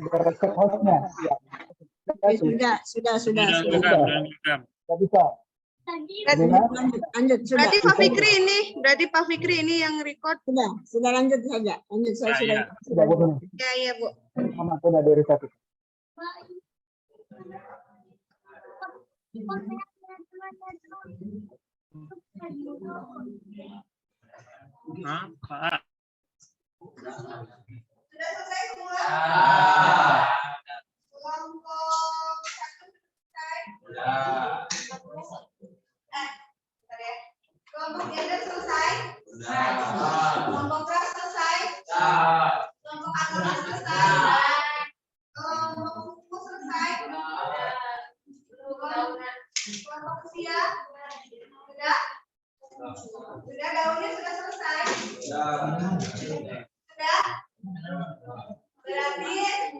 Reset hostnya. Ya. Sudah. Sudah bisa. Lanjut, sudah. Berarti Pak Fikri ini yang record. Sudah lanjut saja. Saya Sudah begini. Ya, Bu. Mama sudah dari satu. Pak. Sudah selesai semua? Kelompok satu selesai? Kelompok gender selesai? Kelompok ras selesai? Kelompok agama selesai? Kelompok suku selesai? Kelompok usia? Sudah? Sudah, gaulnya sudah selesai? Sudah? Berarti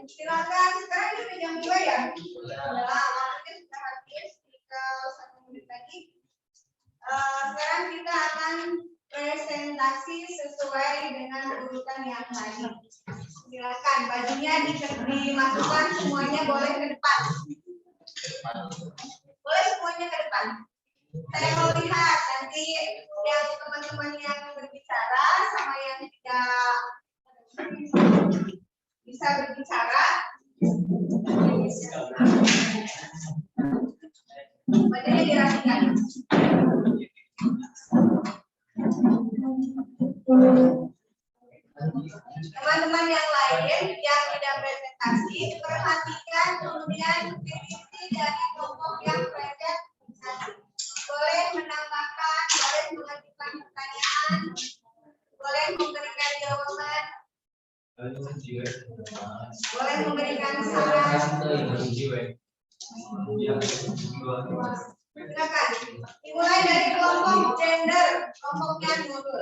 silakan, sekarang ini udah jam 2 ya? Waktunya sudah habis, tinggal 1 menit lagi. Sekarang kita akan presentasi sesuai dengan urutan yang tadi. Silakan, bajunya dimasukkan semuanya, boleh ke depan. Boleh semuanya ke depan. Saya mau lihat nanti yang teman-teman yang berbicara sama yang tidak bisa berbicara. Bajunya dirapikan. Teman-teman yang lain yang tidak presentasi, perhatikan kemudian definisi dari kelompok yang presentasi. Boleh menambahkan, boleh mengajukan pertanyaan, boleh memberikan jawaban, boleh memberikan saran. Silakan. Dimulai dari kelompok gender, kelompoknya dulu.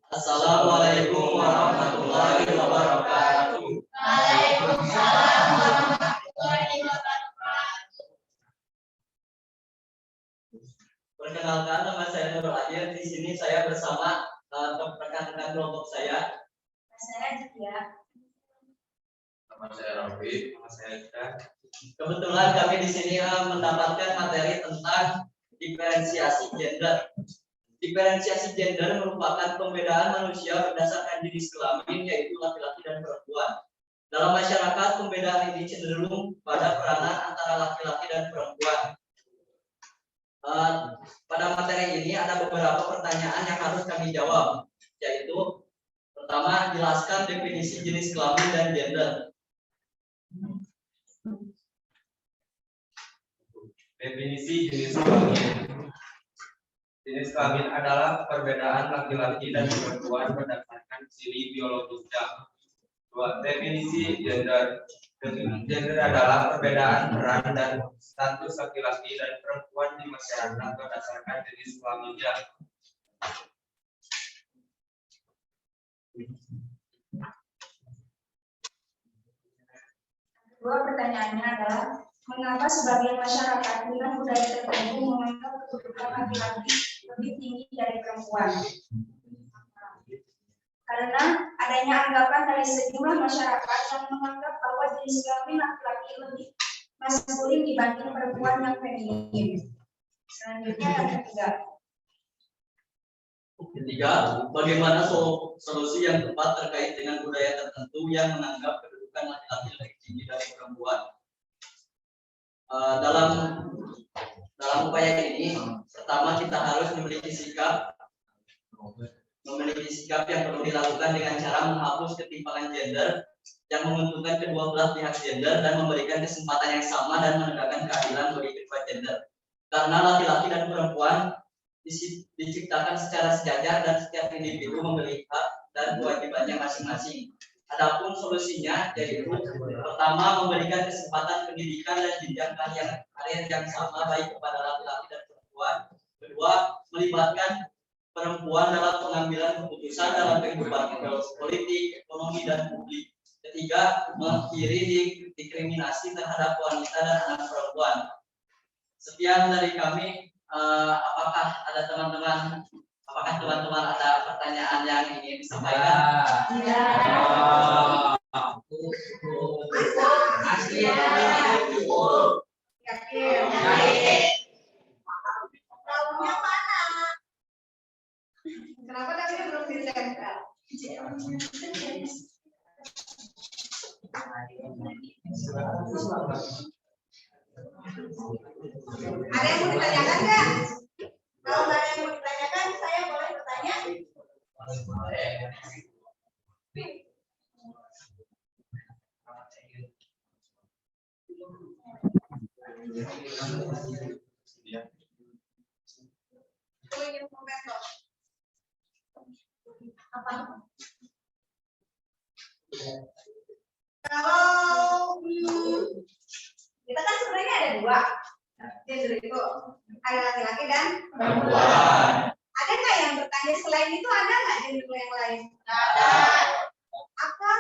Assalamualaikum warahmatullahi wabarakatuh. Waalaikumsalam warahmatullahi wabarakatuh. Perkenalkan, nama saya Nurul Adil. Di sini saya bersama rekan-rekan kelompok saya. Saya juga. Nama saya Rafi, nama saya Ika. Kebetulan kami di sini mendapatkan materi tentang diferensiasi gender. Diferensiasi gender merupakan pembedaan manusia berdasarkan jenis kelamin, yaitu laki-laki dan perempuan. Dalam masyarakat, pembedaan ini cenderung pada peranan antara laki-laki dan perempuan. Pada materi ini ada beberapa pertanyaan yang harus kami jawab, yaitu pertama, jelaskan definisi jenis kelamin dan gender. Definisi jenis kelamin. Jenis kelamin adalah perbedaan laki-laki dan perempuan berdasarkan ciri biologisnya. Dua, definisi gender. Definisi gender adalah perbedaan peran dan status laki-laki dan perempuan di masyarakat berdasarkan jenis kelaminnya. Dua pertanyaannya adalah, mengapa sebagian masyarakat dengan budaya tertentu menganggap kedudukan laki-laki lebih tinggi dari perempuan? Karena adanya anggapan dari sejumlah masyarakat yang menganggap bahwa jenis kelamin laki-laki lebih maskulin dibanding perempuan yang feminin. Selanjutnya yang ketiga. Ketiga, bagaimana solusi yang tepat terkait dengan budaya tertentu yang menganggap kedudukan laki-laki lebih tinggi dari perempuan? Dalam upaya ini, pertama kita harus memiliki sikap yang perlu dilakukan dengan cara menghapus ketimpangan gender yang menguntungkan kedua belah pihak gender dan memberikan kesempatan yang sama dan menegakkan keadilan bagi kedua gender. Karena laki-laki dan perempuan diciptakan secara sejajar dan setiap individu memiliki hak dan kewajibannya masing-masing. Adapun solusinya yaitu pertama memberikan kesempatan pendidikan dan jenjang karir yang sama baik kepada laki-laki dan perempuan. Kedua, melibatkan perempuan dalam pengambilan keputusan dalam kehidupan politik, ekonomi, dan publik. Ketiga, mengakhiri diskriminasi terhadap wanita dan anak perempuan. Sekian dari kami. Apakah teman-teman ada pertanyaan yang ingin disampaikan? Tahunnya mana? Kenapa tadi belum ditempel? Ada yang mau ditanyakan nggak? Kalau nggak ada yang mau ditanyakan, saya boleh bertanya. Aku ingin komentar. Apa? Kalau kita kan sebenarnya ada dua gender itu, ada laki-laki dan perempuan. Ada nggak yang bertanya selain itu, ada nggak gender yang lain? Ada. Apa?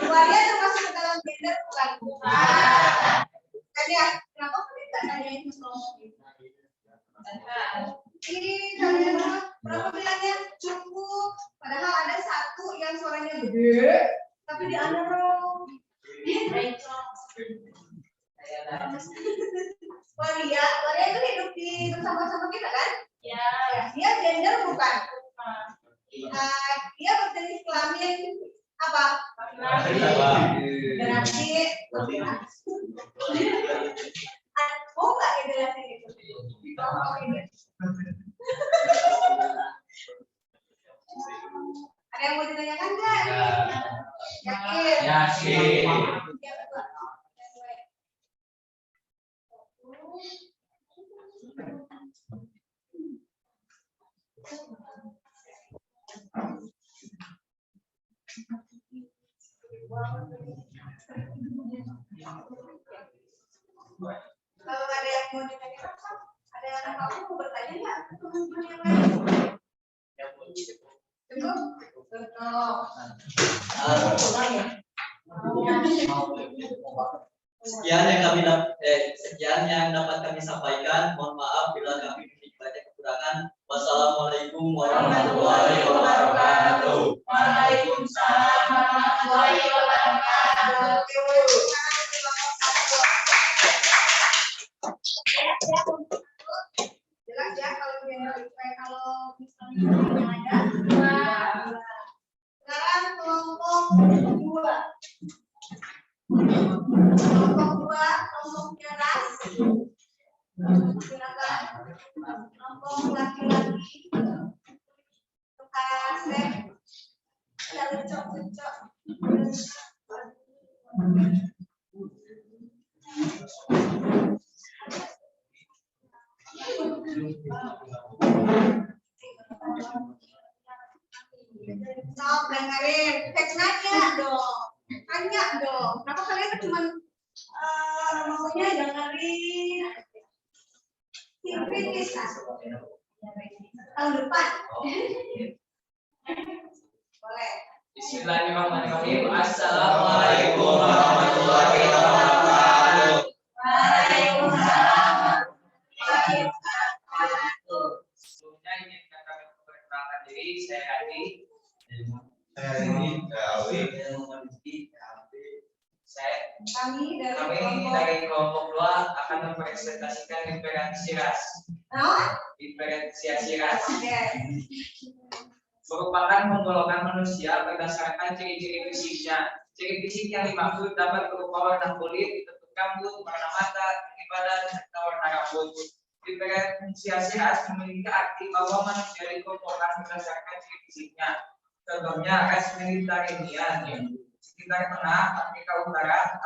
Waria termasuk ke dalam gender bukan? Tadi kenapa kalian nggak tanyain soal itu? Ini kalian berapa bilangnya cukup? Padahal ada satu yang suaranya gede, tapi di underround. Waria itu hidup bersama-sama kita kan? Ya. Dia gender bukan? Dia berjenis kelamin apa? Berarti mau nggak dijelasin itu? Ada yang mau ditanyakan nggak? Yakin? Yakin. Kalau ada yang mau ditanyakan, ada yang mau bertanya nggak? Teman-teman yang lain? Cukup? Cukup. Sekian yang dapat kami sampaikan. Mohon maaf bila kami memiliki banyak kekurangan. Wassalamualaikum warahmatullahi wabarakatuh. Waalaikumsalam warahmatullahi wabarakatuh. Jelas ya kalau misalnya ada dua. Sekarang kelompok kedua. Kelompok dua, kelompoknya ras. Silakan. Kelompok laki-laki. Kasih. Ada lecok-lecok. Sok dengerin, nanya dong. Tanya dong. Kenapa kalian cuma maunya dengerin? Kritis tahun depan. Boleh. Bismillahirrahmanirrahim. Assalamualaikum warahmatullahi wabarakatuh. Waalaikumsalam warahmatullahi wabarakatuh. Sebelumnya ingin kami memperkenalkan diri, saya Adi. Kami Kami dari kelompok 2 akan mempresentasikan diferensiasi ras. Diferensiasi ras merupakan penggolongan manusia berdasarkan ciri-ciri fisiknya. Ciri fisik yang dimaksud dapat berupa warna kulit, bentuk rambut, warna mata, tinggi badan, serta warna rambut. Diferensiasi ras memiliki arti bahwa manusia dikelompokkan berdasarkan ciri fisiknya. Contohnya ras Mediterranean, sekitar tengah, Afrika Utara,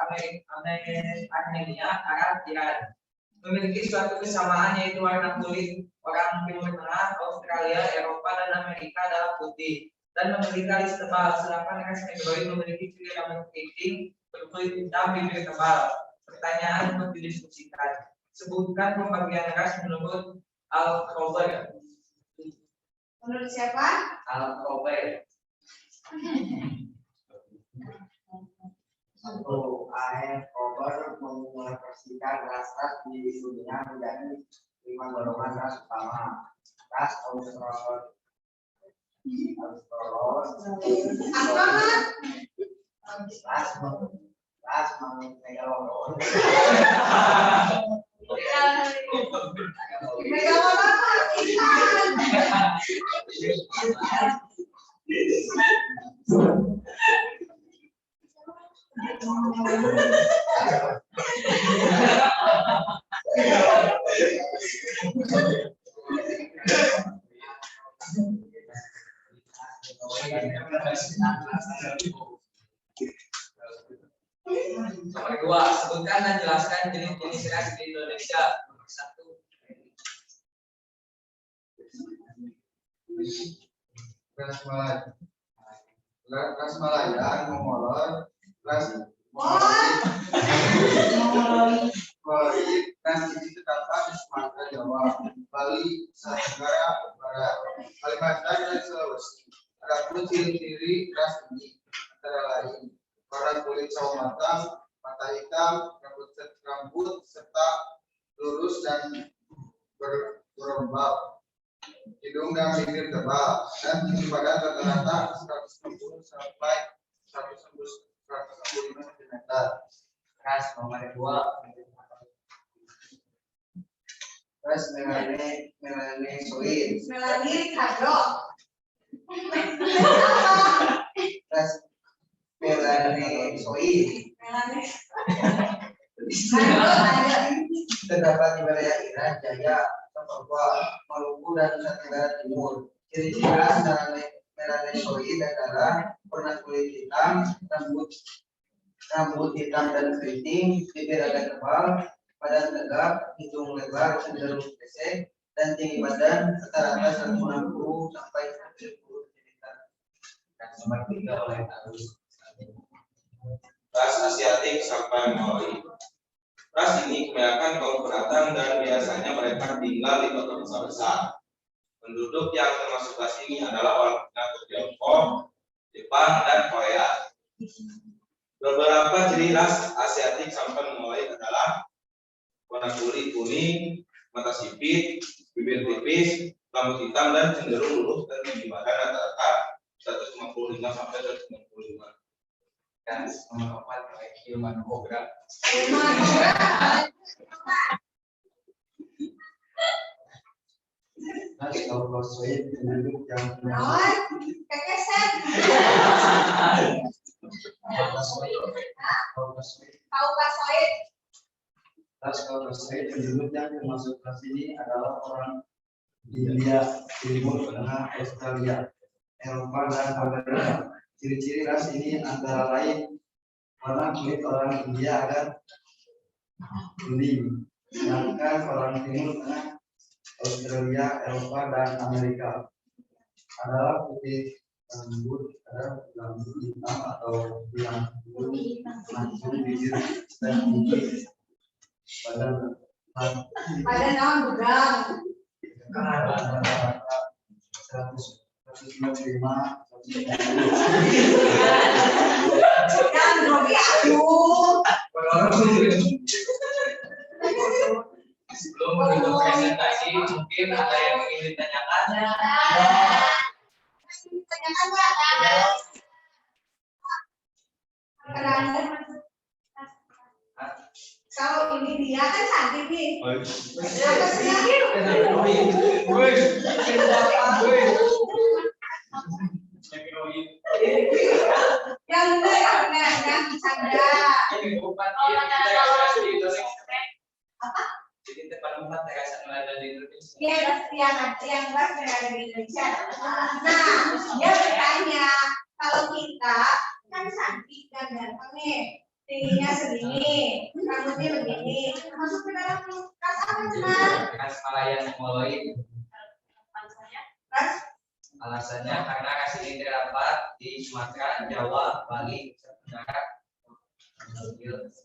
Armenia, Arab, Iran. Memiliki suatu kesamaan yaitu warna kulit. Orang Timur Tengah, Australia, Eropa, dan Amerika adalah putih. dan memiliki alis tebal, sedangkan ras negroid memiliki ciri rambut keriting, berkulit hitam, bibir tebal. Pertanyaan untuk didiskusikan. Sebutkan pembagian ras menurut Alcover. Menurut siapa? Alcover. Satu, Alcover mengekspresikan ras-ras di dunia menjadi 5 golongan ras utama. Ras Australos, Apa? ras Megalodon, Megalodon apa? Ikan. Nomor 2, sebutkan dan jelaskan jenis-jenis ras di Indonesia. Nomor 1. ras Malaya, ras Malaya, Mongoloid, ras Mongoloid, ras ini terdapat di Sumatera, Jawa, Bali, Nusa Tenggara Barat, Kalimantan dan Sulawesi. Adapun ciri-ciri ras ini antara lain warna kulit sawo matang, mata hitam, rambut serta lurus dan berembab, hidung dan bibir tebal, dan tinggi badan rata-rata 160 sampai 165 cm. Ras nomor 2. Ras melanosoid, Melani Kadro. ras melanosoid Melani. Ayo. terdapat di wilayah Iran, Jaya, Papua, Maluku, dan Nusa Tenggara Timur. Ciri-ciri ras melanosoid adalah warna kulit hitam, rambut hitam dan keriting, bibir agak tebal, badan tegap, hidung lebar cenderung pesek, dan tinggi badan rata-rata 160 sampai 170 cm. Nomor 3 oleh Arus. Ras Asiatik sampai Mongoliid. Ras ini kebanyakan kaum pendatang dan biasanya mereka tinggal di kota besar-besar. Penduduk yang termasuk ras ini adalah orang Cina, Tiongkok, Jepang, dan Korea. Beberapa ciri ras Asiatik sampai Mongoliid adalah warna kulit kuning, mata sipit, bibir tipis, rambut hitam dan cenderung lurus, dan tinggi badan rata-rata 155 sampai 165. Dan nomor 4 oleh Hilman Kogra. Ras Kaukasoid penduduk yang Naon? Kekesan. Kaukasoid. Ras Kaukasoid penduduk yang termasuk ras ini adalah orang India, Timur Tengah, Australia, Eropa, dan Amerika. Ciri-ciri ras ini antara lain warna kulit orang India agak kuning, sedangkan orang Timur Tengah, Australia, Eropa, dan Amerika adalah putih. Rambut hitam atau yang langsung bibir dan tinggi badan Naon bugang. 155 Jangan grogi aku. Sebelum menutup presentasi, mungkin ada yang ingin ditanyakan. Tanyakan Pak. Kalau ini dia kan cantik nih. Apa sih? Yang benar yang bercanda. Apa? Jadi depan 4 terasa ada di Indonesia. Yang ras berada di Indonesia. Nah, dia bertanya, kalau kita kan cantik dan ganteng nih, tingginya segini, rambutnya begini, masuk ke dalam ras apa Cina? Ras Malaya Mongoloid. Ras Alasannya karena ras ini terdapat di Sumatera, Jawa, Bali, Nusa Tenggara,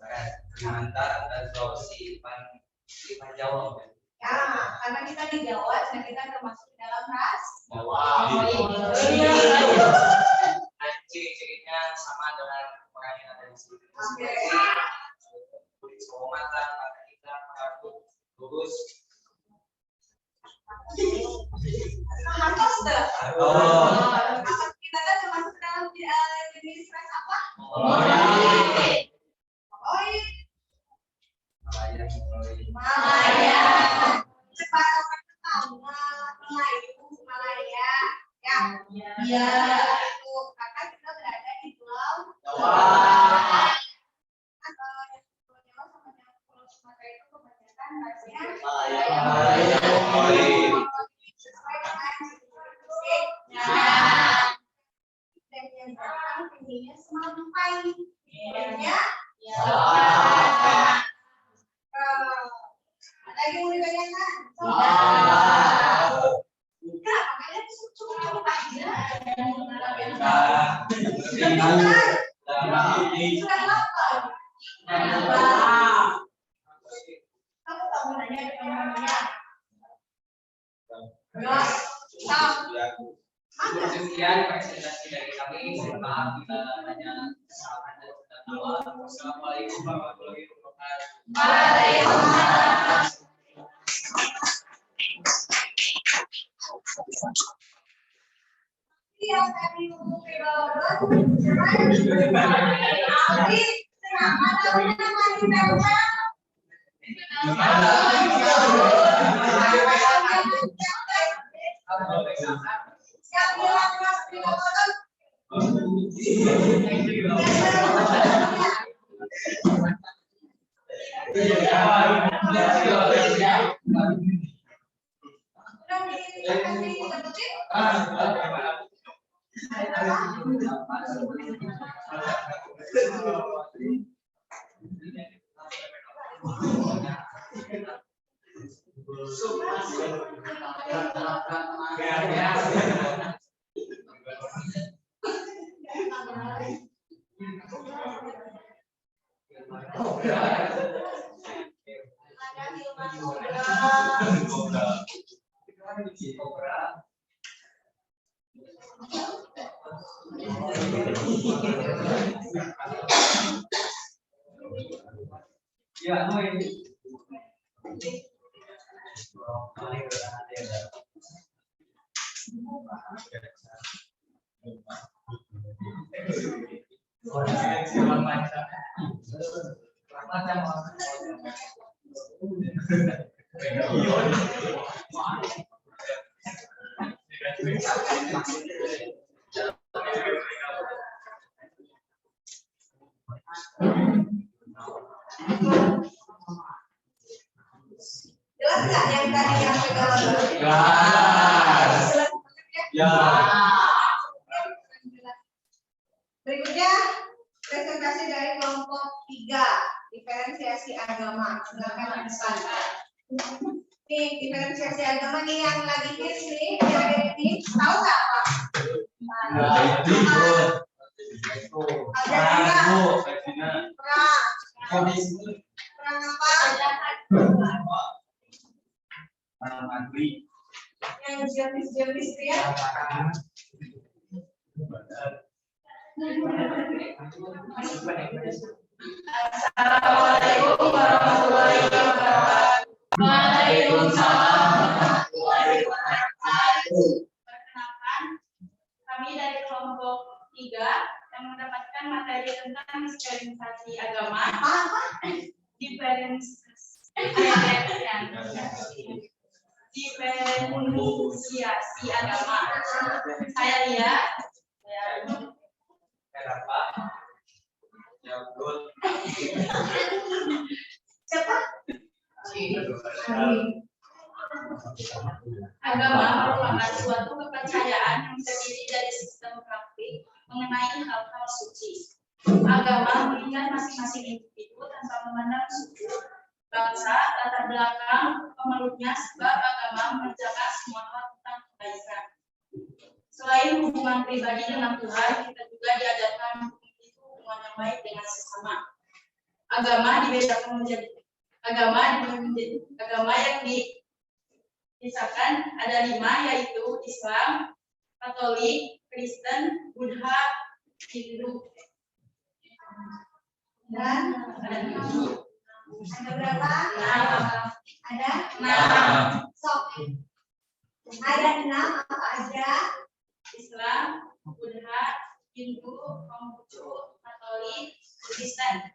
Barat, Kalimantan, dan Sulawesi. Ipan Jawa. Ya, karena kita di Jawa, dan kita termasuk di dalam ras Jawa. Iya. Ciri-cirinya sama dengan orang yang ada di sini. Oke. Kulit sawo matang, mata hitam, rambut lurus. Hartos tuh. Oh. Kita kan termasuk dalam jenis ras apa? Malaya. Cepat orang tahu Malaya. Ya. Iya. Itu karena kita berada di pulau Jawa. Pulau Sumatera itu kebanyakan rasnya Malaya. sesuai dengan musiknya. Dan yang belakang tingginya semampai. Ya. Ada yang mau ditanyakan? Enggak, makanya cukup aja. Sudah lapar. Kamu tak mau nanya ke teman-temannya? Enggak. Cukup sekian presentasi dari kami. Mohon maaf bila banyak kesalahan dan ketahuan. Wassalamualaikum warahmatullahi wabarakatuh. Waalaikumsalam. Iya, tadi ngomong ke bawah. Aldi, kenapa namanya masih tempel? Yang bilang mas di bawah. Jelas nggak yang tadi yang pegang? Berikutnya presentasi dari kelompok 3 diferensiasi agama. Silakan depan. Nih diferensiasi agama nih yang lagi hits nih, yang ada ini tahu nggak apa? Perang apa? Yang jenis-jenis ya. Assalamualaikum warahmatullahi wabarakatuh. Waalaikumsalam warahmatullahi wabarakatuh. Perkenalkan, kami dari kelompok 3 yang mendapatkan materi tentang diferensiasi agama. Diferensiasi agama. Saya lihat. Siapa? Agama merupakan suatu kepercayaan yang terdiri dari sistem praktik mengenai hal-hal suci. Agama mengikat masing-masing individu tanpa memandang suku, bangsa, latar belakang pemeluknya, sebab agama mengerjakan semua hal tentang kebaikan. Selain hubungan pribadi dengan Tuhan, kita juga diajarkan untuk memiliki hubungan yang baik dengan sesama. Agama dibedakan menjadi agama yang dipisahkan ada 5, yaitu Islam, Katolik, Kristen, Buddha, Hindu. Dan Ada berapa? Ada sok. Ada 6 apa aja? Islam, Buddha, Hindu, Konghucu, Katolik, Kristen.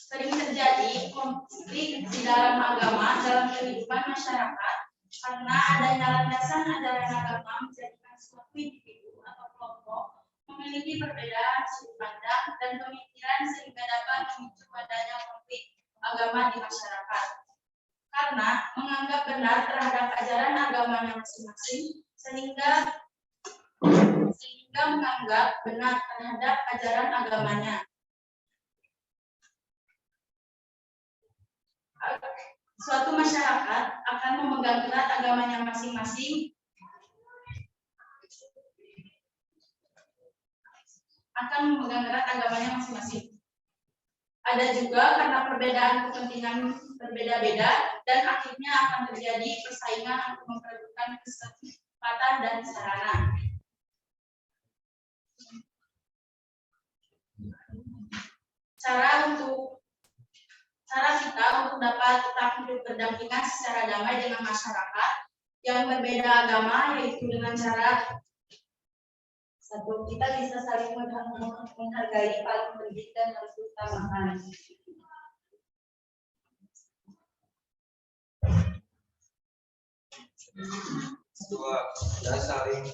Sering terjadi konflik di dalam agama dalam kehidupan masyarakat karena adanya landasan ajaran agama menjadikan suatu individu atau kelompok memiliki perbedaan sudut pandang dan pemikiran sehingga dapat memicu adanya konflik agama di masyarakat. Karena menganggap benar terhadap ajaran agamanya masing-masing sehingga menganggap benar terhadap ajaran agamanya. Suatu masyarakat akan memegang erat agamanya masing-masing Ada juga karena perbedaan kepentingan berbeda-beda dan akhirnya akan terjadi persaingan untuk memperebutkan kesempatan dan sarana. Cara kita untuk dapat tetap hidup berdampingan secara damai dengan masyarakat yang berbeda agama, yaitu dengan cara satu, kita bisa saling menghargai, paling penting dan harus diutamakan. Dua, ya saling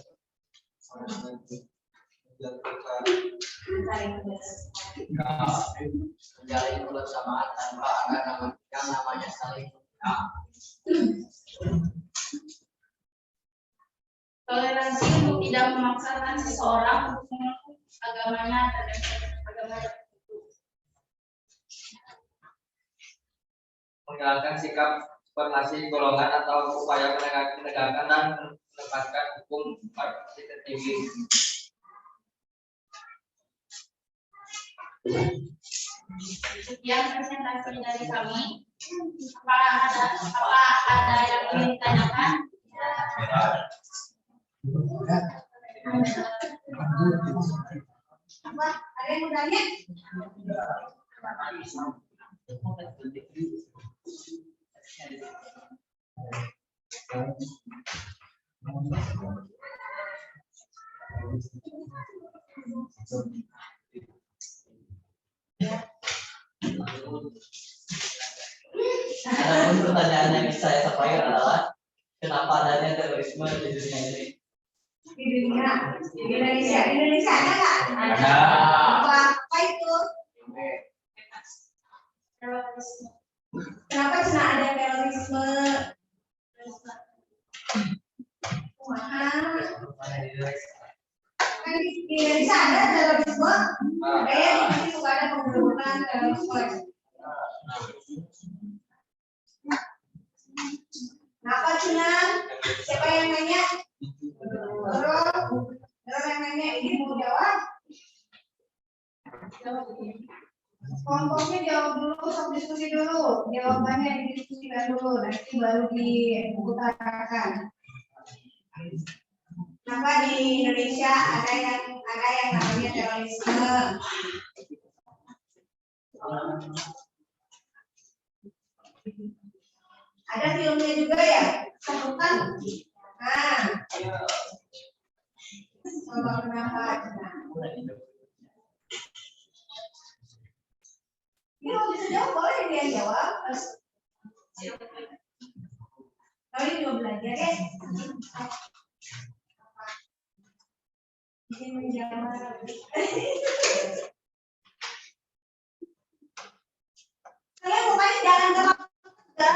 menjalin kebersamaan tanpa ada yang namanya saling Toleransi untuk tidak memaksakan seseorang untuk mengaku agamanya terhadap agama tertentu. menjalankan sikap formasi golongan atau upaya menegakkan dan menempatkan hukum partisipasi tertinggi. Sekian presentasi dari kami. Apa ada yang ingin ditanyakan? Apa? Ada yang mau tanya? Pertanyaan yang saya sampaikan adalah kenapa adanya terorisme di dunia ini? Di Indonesia ada nggak? Ada. Apa itu? Kenapa cina ada terorisme? Mahal. Kan di Indonesia ada terorisme. Kayak di sini suka ada pembunuhan terorisme. Kenapa cina? Siapa yang nanya? Terus yang nanya ini mau jawab? Kelompoknya jawab dulu, sok diskusi dulu. Jawabannya didiskusikan dulu, nanti baru diutarakan. Kenapa di Indonesia ada yang namanya terorisme? Ada filmnya juga ya? Bukan? Nah, coba kenapa? Ini mau bisa jawab boleh dia jawab. Kalian juga belajar ya. Ini menjawab. Kalian pokoknya jangan gampang aja.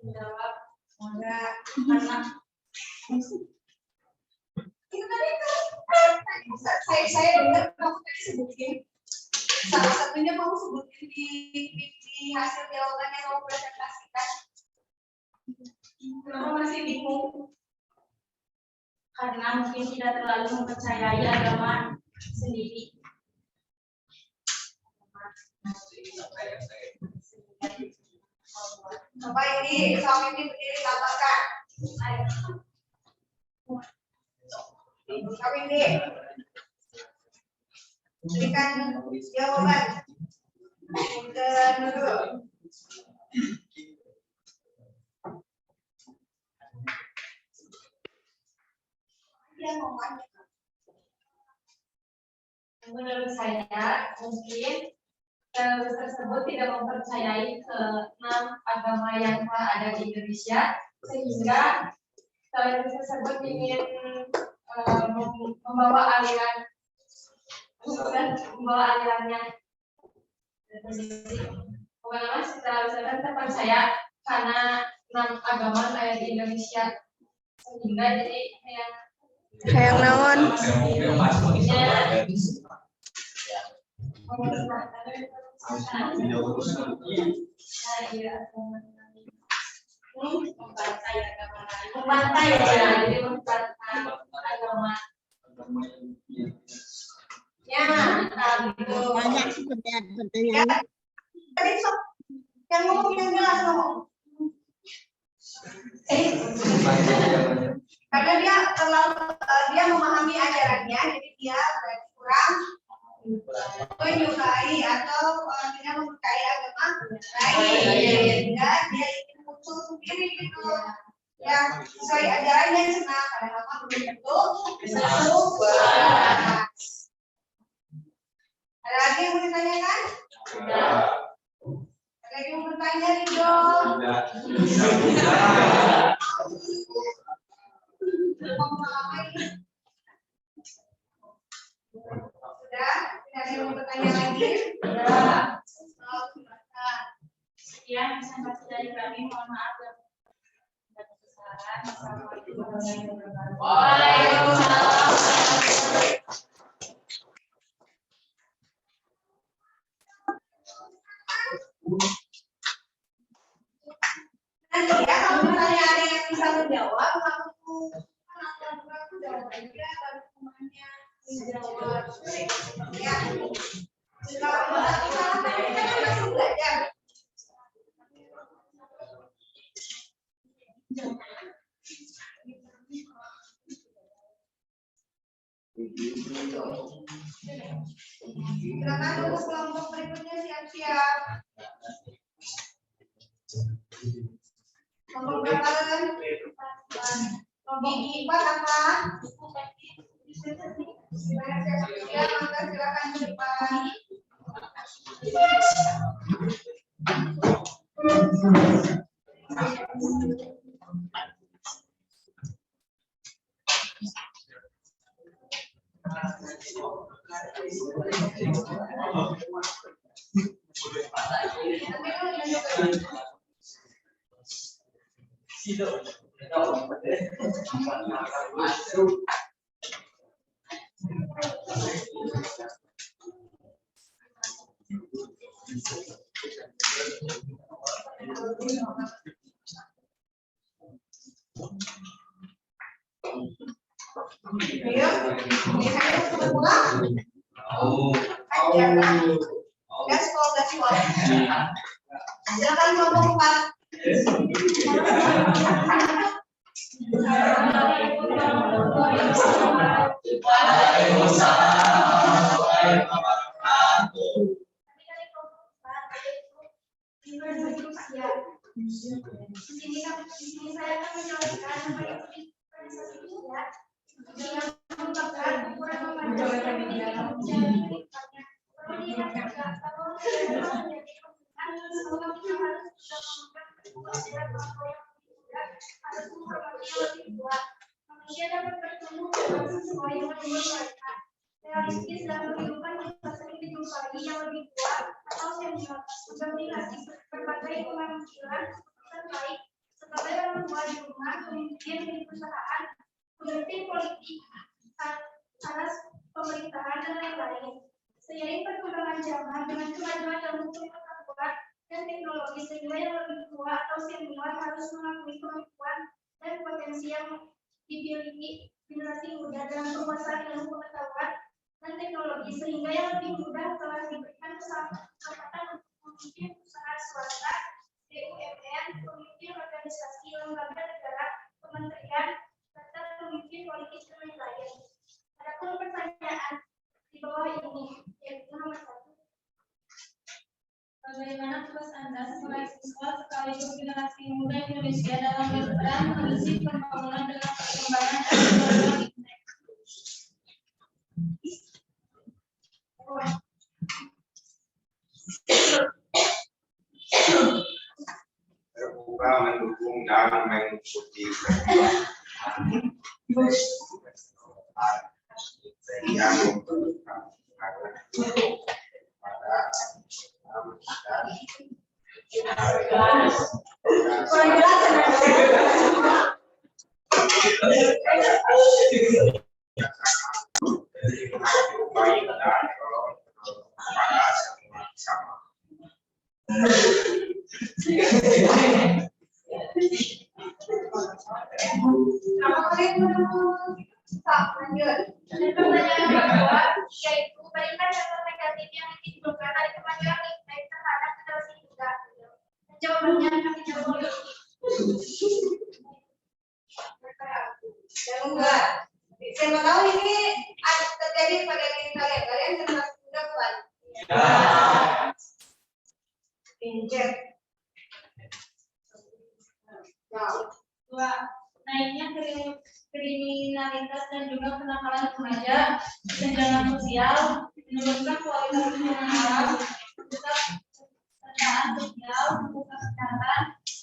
Jawab enggak karena itu tadi kan saya dengar kamu tadi sebutin salah satunya kamu sebutin di hasil jawaban yang kamu presentasikan. Kenapa masih bingung? Karena mungkin tidak terlalu mempercayai agama sendiri. Coba ini soal ini berdiri tambahkan. Soal ini berikan jawaban. Dulu. Dia mau Menurut saya, mungkin teroris tersebut tidak mempercayai ke-6 agama yang telah ada di Indonesia, sehingga teroris tersebut ingin membawa alirannya. Pokoknya teroris terpercaya karena 6 agama yang ada di Indonesia, sehingga jadi Hayang naon? Membantai jadi agama. Ya, gitu. Banyak sih pertanyaan. Tadi yang ngomong yang jelas ngomong. Karena dia dia memahami ajarannya, jadi dia berarti kurang menyukai atau tidak mempercayai agama lain. Sehingga dia ingin muncul sendiri gitu. Yang sesuai ajarannya senang, karena memang belum tentu sesuai. Ada lagi yang mau ditanyakan? Ada lagi yang mau bertanya, Ridho? Sudah? Tidak ada yang mau bertanya lagi? Sudah. Sekian presentasi dari kami, mohon maaf dan kesalahan. Assalamualaikum warahmatullahi wabarakatuh. Waalaikumsalam. Nanti ya, kalau misalnya ada yang bisa menjawab, aku jawab aja, baru semuanya menjawab. Ya. Kalau misalnya kita kan masih belajar. Silakan untuk kelompok berikutnya siap-siap. Kelompok berapa? Kelompok 4 apa? Siap, maka silakan ke depan. Ayo, ini saya sudah pulang. Gaspol. Silakan kelompok 4. Di sini saya akan menjelaskan dengan mengungkapkan ukuran memadai manusia dapat bertemu dengan sesuai dengan mereka. Realistis dalam kehidupan kita sering dijumpai yang lebih kuat atau senior seperti berbagai pemanggilan terkait sebagai orang tua di rumah, kemudian di perusahaan, pemimpin politik, pemerintahan, dan lain-lain. Seiring perkembangan zaman dengan kemajuan ilmu pengetahuan dan teknologi, sehingga yang lebih tua atau senior harus mengakui kemampuan dan potensi yang dimiliki generasi muda dalam penguasaan ilmu pengetahuan dan teknologi, sehingga yang lebih muda telah diberikan kesempatan untuk memimpin usaha swasta, BUMN, pemimpin organisasi lembaga negara, kementerian, serta pemimpin politik dan lain-lain. Adapun pertanyaan di bawah ini, yaitu nomor 1. Bagaimana tugas Anda sebagai siswa sekaligus generasi muda Indonesia dalam berperan mengisi pembangunan dengan perkembangan teknologi internet? Terbuka mendukung dan mengikuti yang memperlukan Pertanyaan kedua, yaitu berikan contoh negatif yang ditimbulkan dari kemajuan internet terhadap generasi muda. Jawabannya kami jawab. Yang enggak. Siapa tahu ini terjadi pada diri kalian. Kalian generasi muda bukan? Pinjek. Dua, naiknya kriminalitas dan juga kenakalan remaja, kesenjangan sosial, menurunkan kualitas pendidikan, ketergantungan sosial, bukan kesehatan,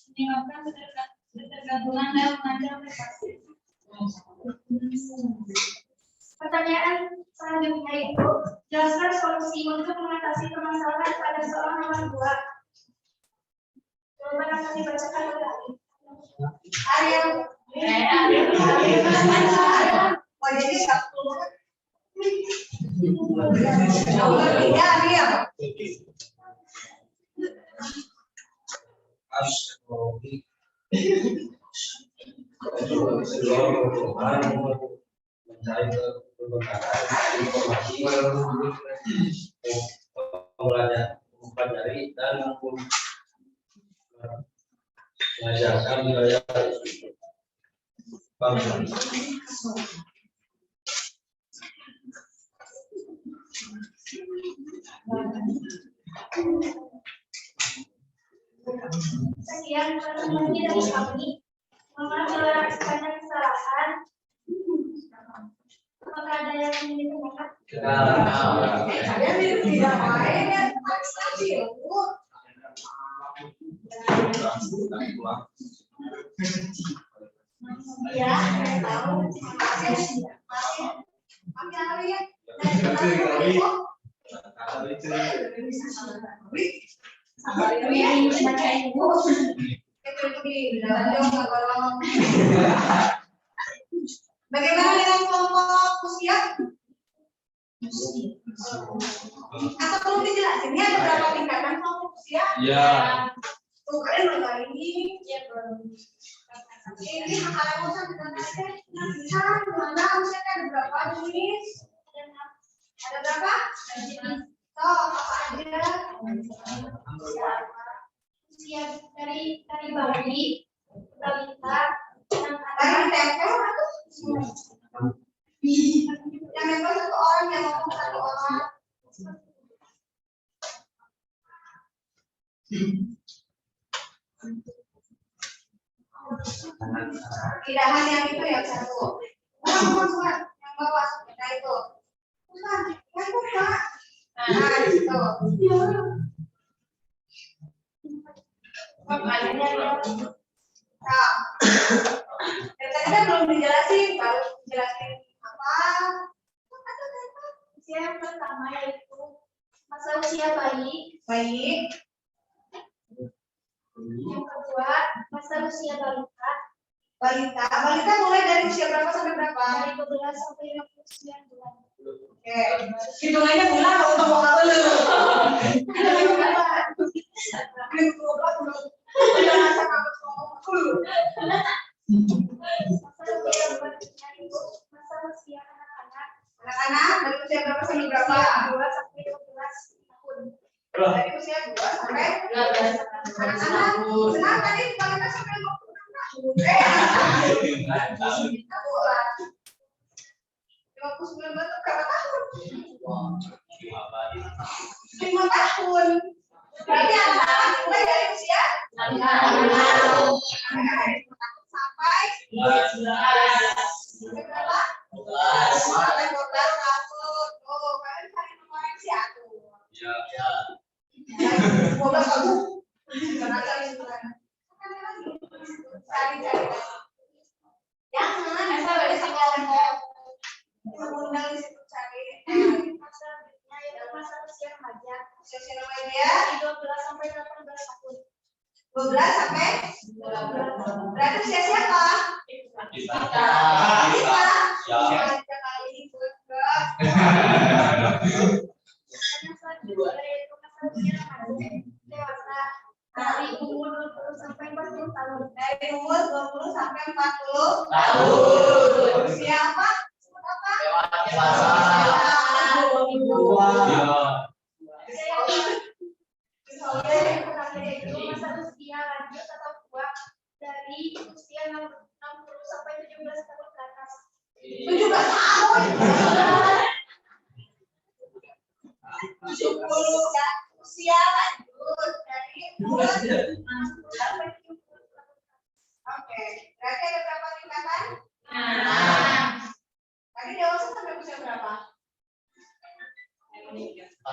menyebabkan ketergantungan dan mengancam privasi. Pertanyaan selanjutnya itu, jelaskan solusi untuk mengatasi permasalahan pada seorang orang tua. Jawaban akan dibacakan kembali. Ariel. Oh jadi satu. Tiga Ariel. Mencari kebenaran informasi mempelajari dan mengajarkan wilayah bangsa. Sekian pertemuan dari kami. Mohon maaf segala kesalahan. Apakah ada yang ingin ditanyakan? Kalian tidak main ya? Ya, saya tahu. Bagaimana dengan kelompok usia? Atau perlu dijelasin ya ada berapa tingkatan kelompok usia? Ya. Tuh kalian baru kali ini. Ini makanan usaha bisa mana usianya ada berapa jenis? Ada berapa? Toh apa aja? Usia dari bayi, balita, Dari tempel atau yang tempel satu orang yang ngomong satu orang. Tidak hanya yang itu yang satu. Bukan yang bawah nah itu. Bukan, yang buka. Nah itu. Makanya nah, tadi kan belum dijelasin, baru dijelasin apa? usia yang pertama yaitu masa usia bayi. Bayi. Yang kedua, masa usia balita. Balita mulai dari usia berapa sampai berapa? Dari 12 sampai 59 bulan. Oke, hitungannya bulan kalau untuk mau apa lu? Hitungannya bulan. Minggu 12 belum. Udah masa harus ngomong dulu. Anak-anak dari usia berapa sampai berapa? 2 sampai 12 tahun. Dari usia 2 sampai 12 tahun. Anak-anak, senang tadi kita sampai 26 tahun. 59 berapa tahun? 5 tahun. Berarti anak-anak mulai dari usia 6 tahun sampai 12 berapa? 12 tahun. Oh, kalian cari nomornya si aku. Ya. 12 tahun. Cari. Jangan, asal ada si ngomong. Undang di situ cari. Selanjutnya yaitu masa usia remaja. Usia remaja 12 sampai 18 tahun. 12 sampai 12. Berarti usia siapa? Kita. Ya. Kali ini enggak. Selanjutnya yaitu masa usia remaja dewasa dari umur 20 sampai 40 tahun. Dari umur 20 sampai 40 tahun. Usia apa? Masa usia lanjut atau tua dari usia 60 sampai 17 tahun ke atas. 17 tahun. 70 usia lanjut dari umur 60 sampai 70 tahun. Oke, berarti ada berapa tingkatan? Tadi dewasa sampai usia berapa?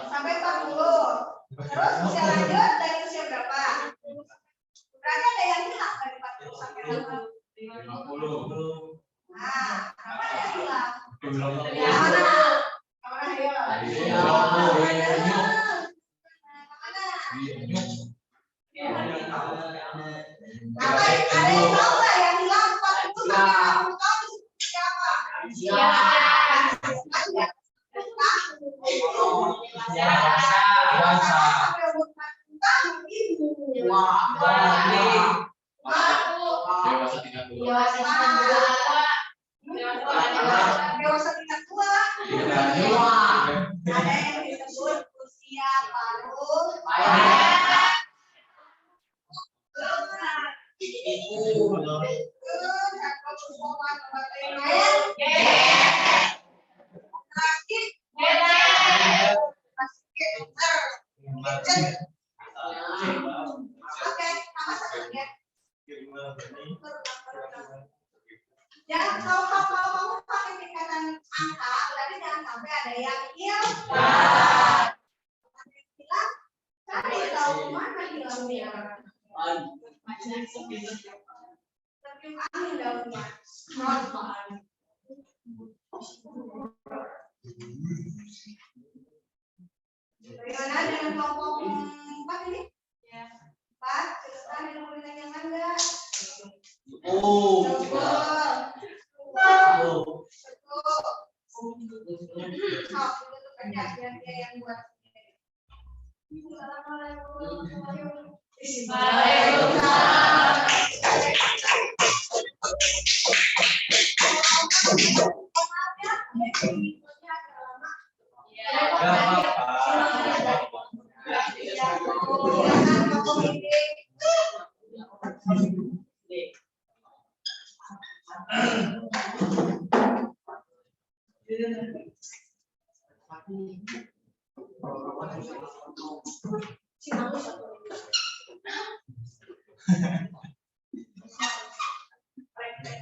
Sampai 40. Terus usia lanjut dari usia berapa? Berarti ada yang hilang dari 40 sampai 50. Nah, apa yang hilang? Kemana hilang? Apa ada yang tahu nggak yang hilang 40 sampai 50 tahun siapa? Dewasa tingkat tua. Ada yang disebut usia paruh baya. Jangan kalau kamu pakai tingkatan angka, berarti jangan sampai ada yang hilang. Cari tahu mana hilangnya. Terkium angin daunnya. Bagaimana dengan kelompok 4 ini? Ya. 4, silakan yang mau ditanyakan enggak?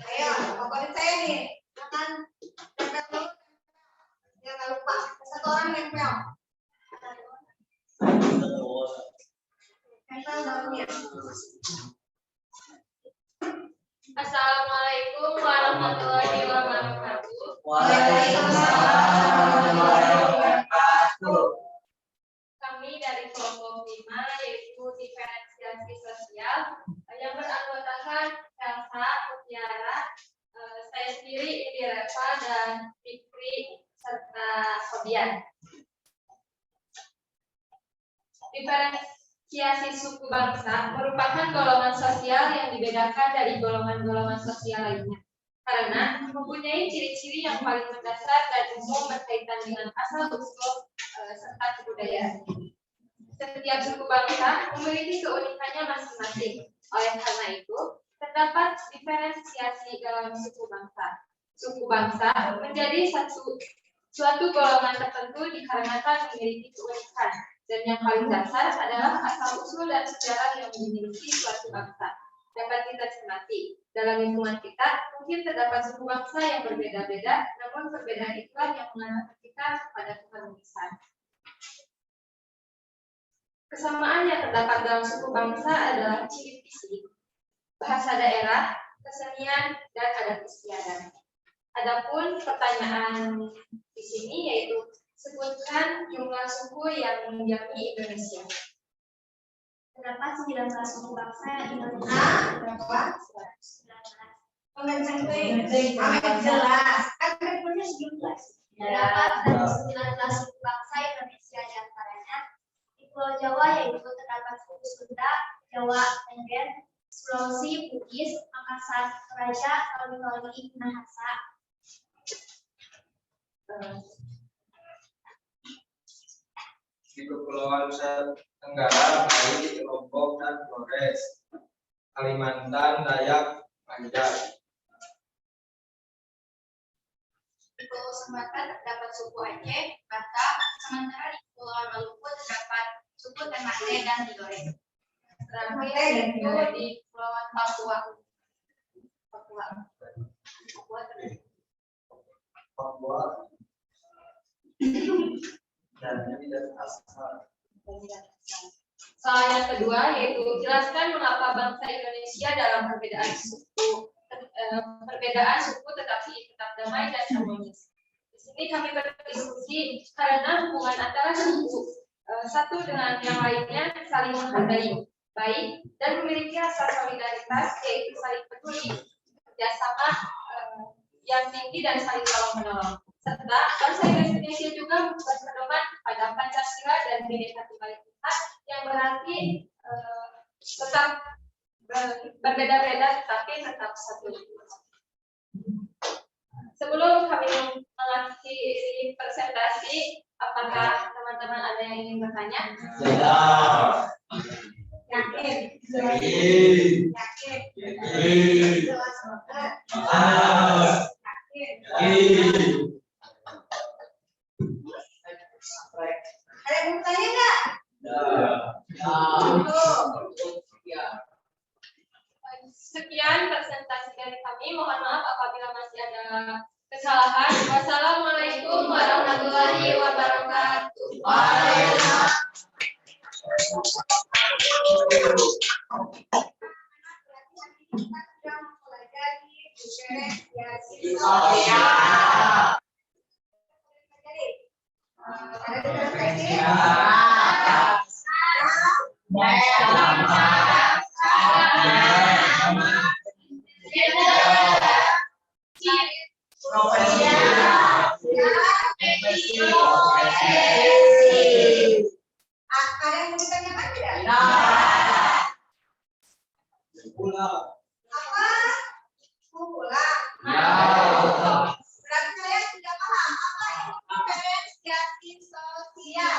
Ayo, favorit saya nih. Jangan lupa. Satu orang nempel. Nempel daunnya. Assalamualaikum warahmatullahi wabarakatuh. Kami dari kelompok 5 yaitu diferensiasi sosial yang beranggotakan Elsa, Mutiara, saya sendiri Indi Reva dan Fikri serta Suku bangsa merupakan golongan sosial yang dibedakan dari golongan-golongan sosial lainnya karena mempunyai ciri-ciri yang paling mendasar dan umum berkaitan dengan asal-usul serta kebudayaan. Setiap suku bangsa memiliki keunikannya masing-masing. Oleh karena itu, terdapat diferensiasi dalam suku bangsa. Suku bangsa menjadi suatu golongan tertentu dikarenakan memiliki keunikan, dan yang paling dasar adalah asal-usul dan sejarah yang dimiliki suatu bangsa. Dapat kita cermati, dalam lingkungan kita mungkin terdapat suku bangsa yang berbeda-beda, namun perbedaan itulah yang mengantarkan kita kepada keharmonisan. Kesamaan yang terdapat dalam suku bangsa adalah ciri fisik, bahasa daerah, kesenian, dan adat istiadat. Adapun pertanyaan di sini yaitu sebutkan jumlah suku yang mendiami Indonesia. Terdapat 19 suku bangsa di Indonesia. Berapa? 19. Amin jelas. Kan punya 19. Terdapat 19 suku bangsa Indonesia, di antaranya di Pulau Jawa yaitu terdapat suku Sunda, Jawa, Tengger, Sulawesi, Bugis, Makassar, Toraja, Toli-Toli, Minahasa. Di Kepulauan Nusa Tenggara, Bali, Lombok, dan Flores, Kalimantan, Dayak, Banjar. Di Pulau Sumatera terdapat suku Aceh, Batak, sementara di Pulau Maluku terdapat suku Ternate dan Tidore. Terakhir yaitu di Kepulauan Papua. Soal yang kedua yaitu jelaskan mengapa bangsa Indonesia dalam perbedaan suku tetapi tetap damai dan harmonis. Di sini kami berdiskusi karena hubungan antara suku satu dengan yang lainnya saling menghargai, baik, dan memiliki rasa solidaritas yaitu saling peduli, kerjasama yang tinggi dan saling tolong-menolong. Serta bangsa Indonesia juga berpedoman pada Pancasila dan Bhinneka Tunggal Ika yang berarti tetap berbeda-beda tetapi tetap satu. Sebelum kami mengakhiri presentasi, apakah teman-teman ada yang ingin bertanya? Ya. Yakin? Yakin. Yakin? Jelas banget. Yakin? Ada yang mau tanya nggak? Sekian presentasi dari kami. Mohon maaf apabila masih ada kesalahan. Wassalamualaikum warahmatullahi wabarakatuh. Ada yang mau ditanyakan tidak? Apa? Mau pulang? Berarti kalian sudah paham apa itu diferensiasi sosial?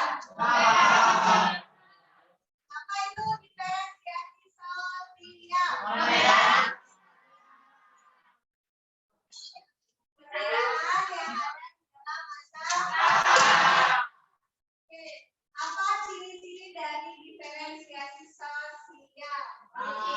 Apa itu diferensiasi sosial? Perbedaan yang ada dalam masyarakat. Oke, apa ciri-ciri dari diferensiasi sosial? Apa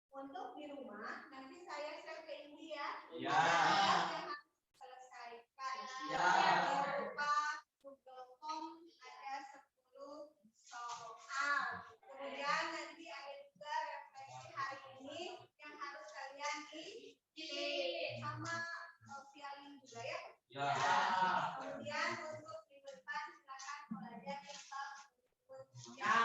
Untuk di rumah nanti saya share ke Ibu ya. Ya. Yang harus selesaikan. Jangan lupa Google Form ada 10 soal. Kemudian nanti ada juga refleksi hari ini yang harus kalian isi sama sosialin juga ya. Ya. Kemudian untuk di depan silakan belajar yang Ya.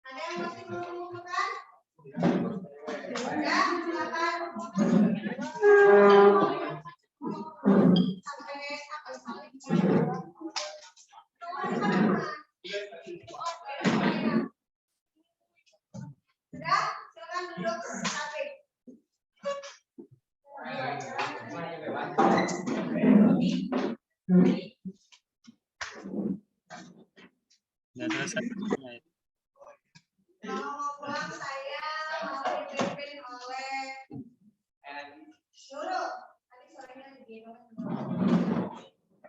Ada yang masih belum mengumpulkan? Ya, silakan. Sudah, silakan duduk rapih. Nggak selesai. Kalau mau pulang saya mau dipimpin oleh Nurul. Tadi sorenya digendong.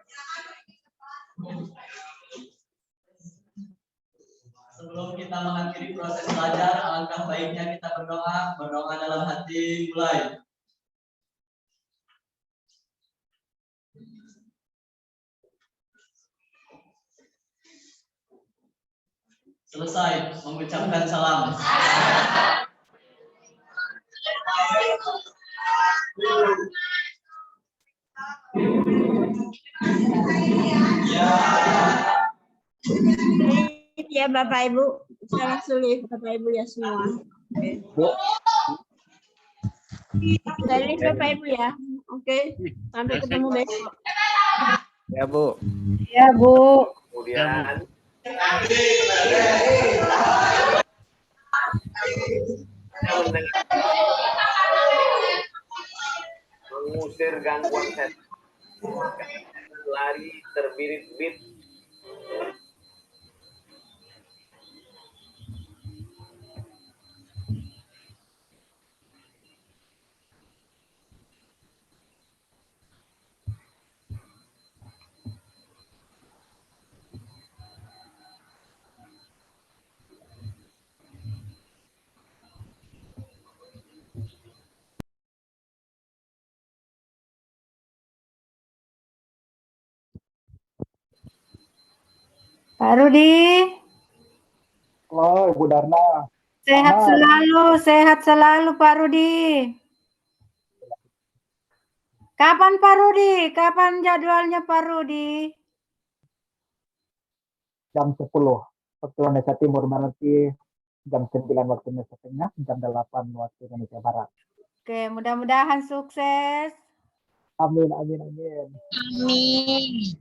Silakan pergi ke kelas. Sebelum kita mengakhiri proses belajar, alangkah baiknya kita berdoa. Berdoa dalam hati, mulai. Selesai mengucapkan salam. Ya Bapak Ibu, secara sulit Bapak Ibu ya semua. Bu, Dari Bapak Ibu ya. Oke, sampai ketemu besok. Ya Bu. Ya Bu. Kemudian mengusir gangguan setan, lari terbirit-birit Pak Rudi, Halo, Ibu Darna. sehat selalu Pak Rudi. Kapan Pak Rudi? Kapan jadwalnya Pak Rudi? Jam 10 waktu Indonesia Timur, berarti jam 9 waktu Indonesia Tengah, jam 8 waktu Indonesia Barat. Oke, mudah-mudahan sukses. Amin, amin, amin. Amin.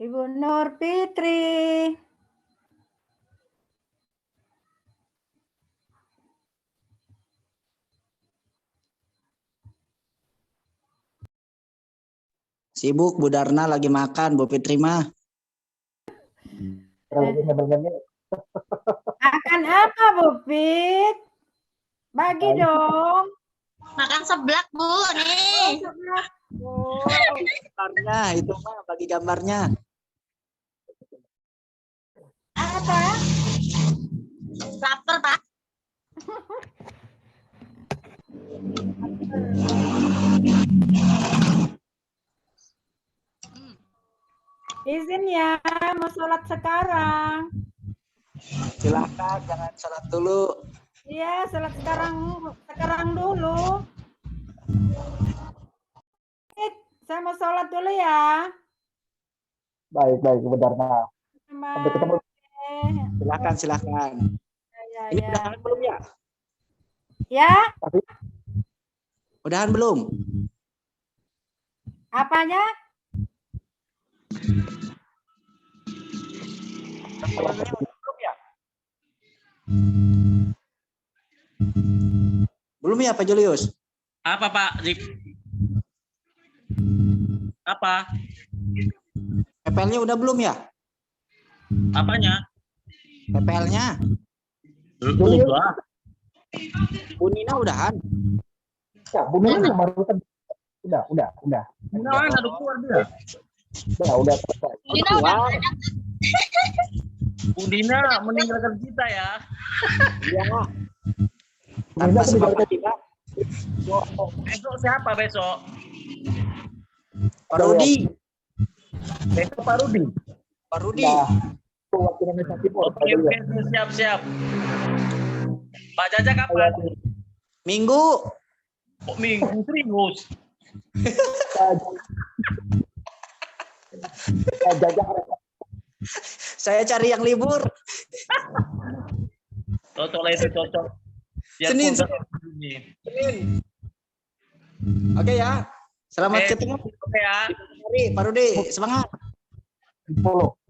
Ibu Nur Fitri. Sibuk, Bu Darna lagi makan, Bu Fitri mah. Makan apa Bu Fit? Bagi dong. Makan seblak, Bu, nih. Seblak. Gambarnya, itu mah bagi gambarnya. Apa? Lapar, Pak. Izin ya, mau sholat sekarang. Silakan, jangan sholat dulu. Iya, sholat sekarang dulu. Saya mau sholat dulu ya. Baik, baik, Ibu Darna. Sampai ketemu. Silakan. Ya, Ini ya. udahan belum ya? Ya, Udahan belum? apanya? Belum ya Pak Julius? Apa Pak? Apa? PPL-nya udah belum ya? Apanya? PPL-nya? Udah. Bu Nina udahan? Ya, Bu Nina barusan. Udah. Nina mana udah keluar dia? Udah selesai. Dina udah Bu Dina meninggalkan kita ya. Iya. Tanpa sebab akibat. Besok siapa besok? Pak Rudi. Besok Pak Rudi. Pak Rudi. Nah, waktu Indonesia Timur. Oke, siap. Pak Jaja kapan? Minggu. Kok minggu serius? Saya cari yang libur. Cocok lah itu cocok. Senin. Oke ya. Selamat ketemu. Oke ya. Pak Rudi, semangat. Follow.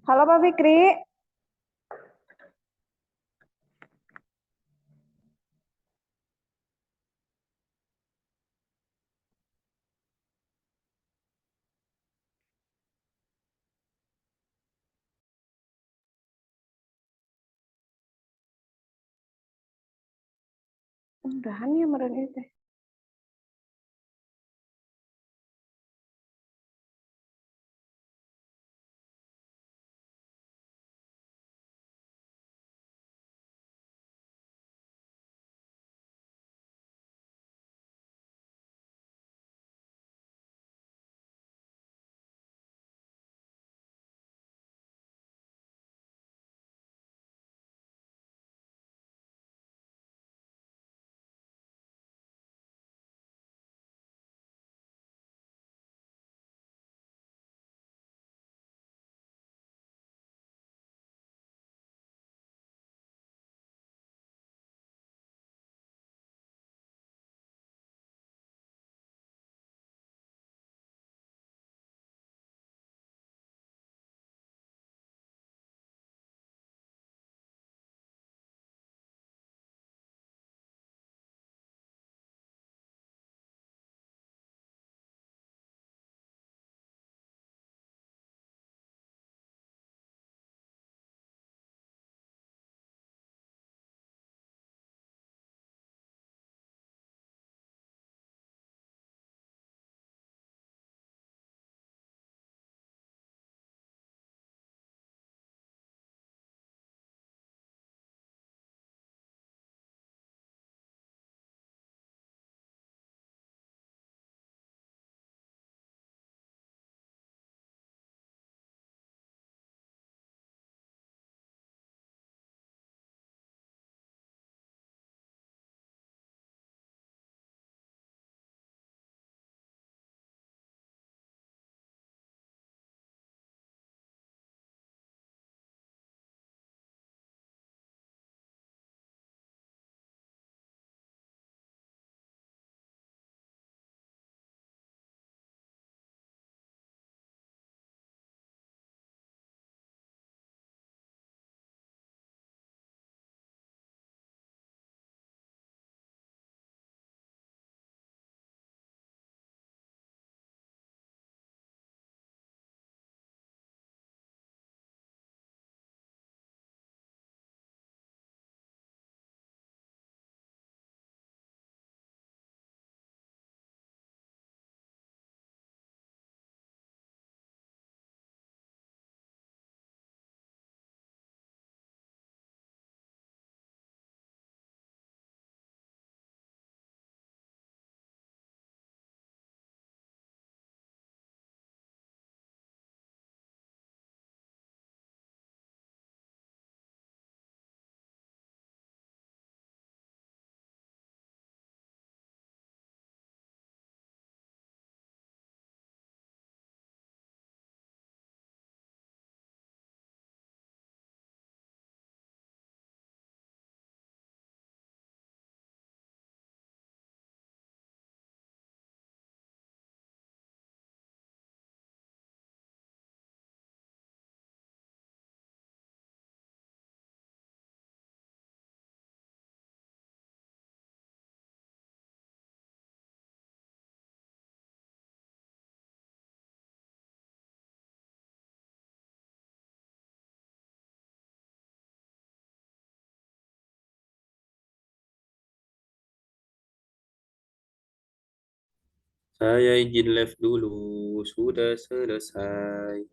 Halo Pak Fikri. Udahan ya meren itu. Saya izin live dulu, sudah selesai.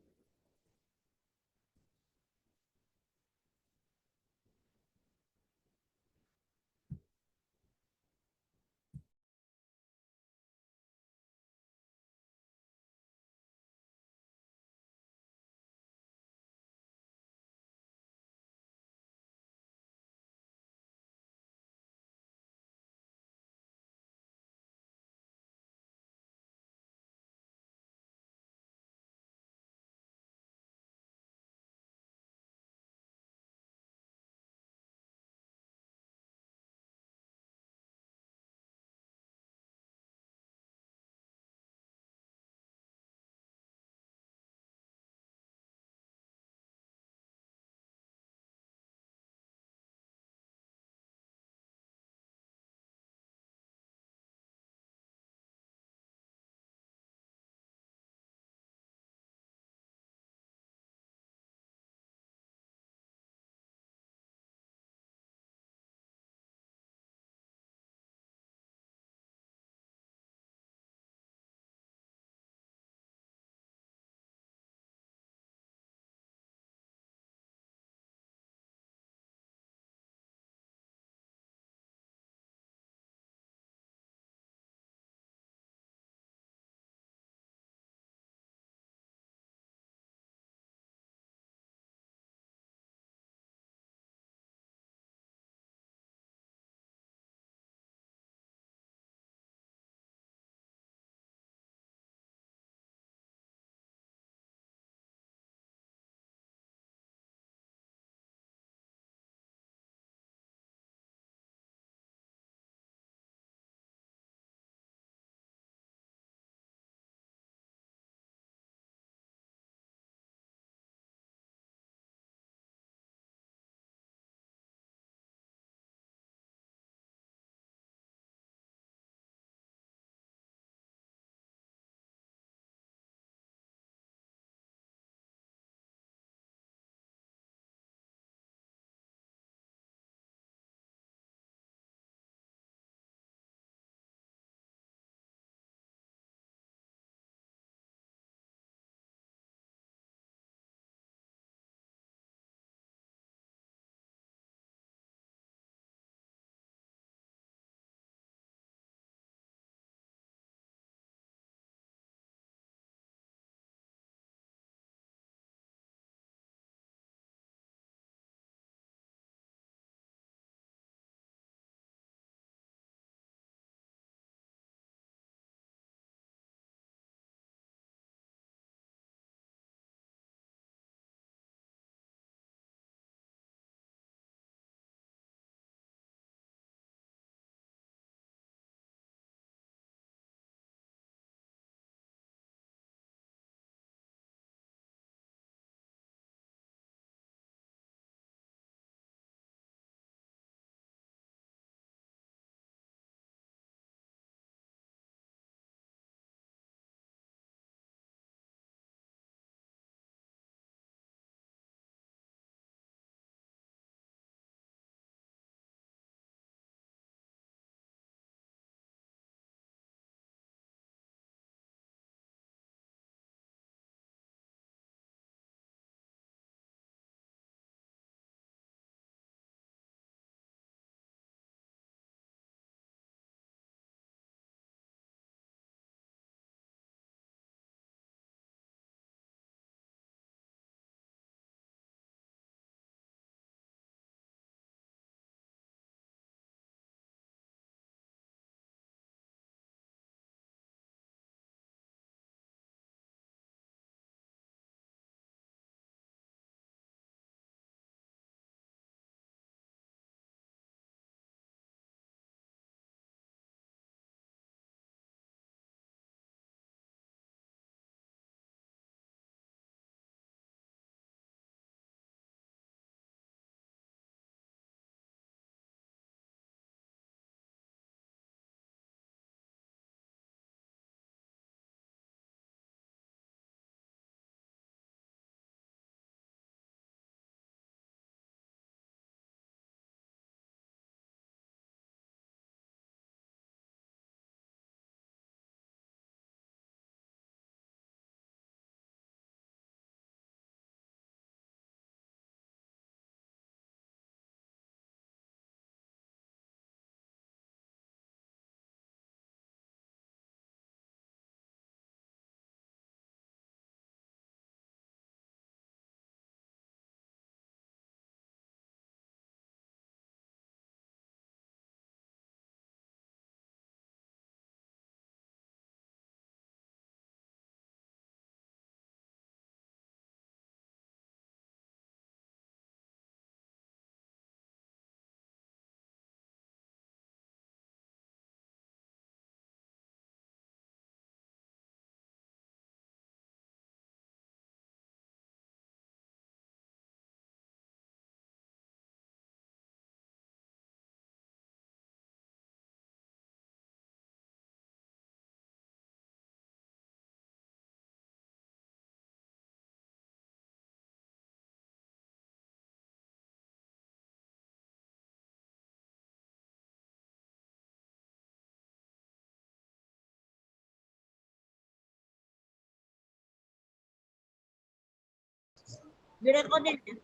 Direkodin ya?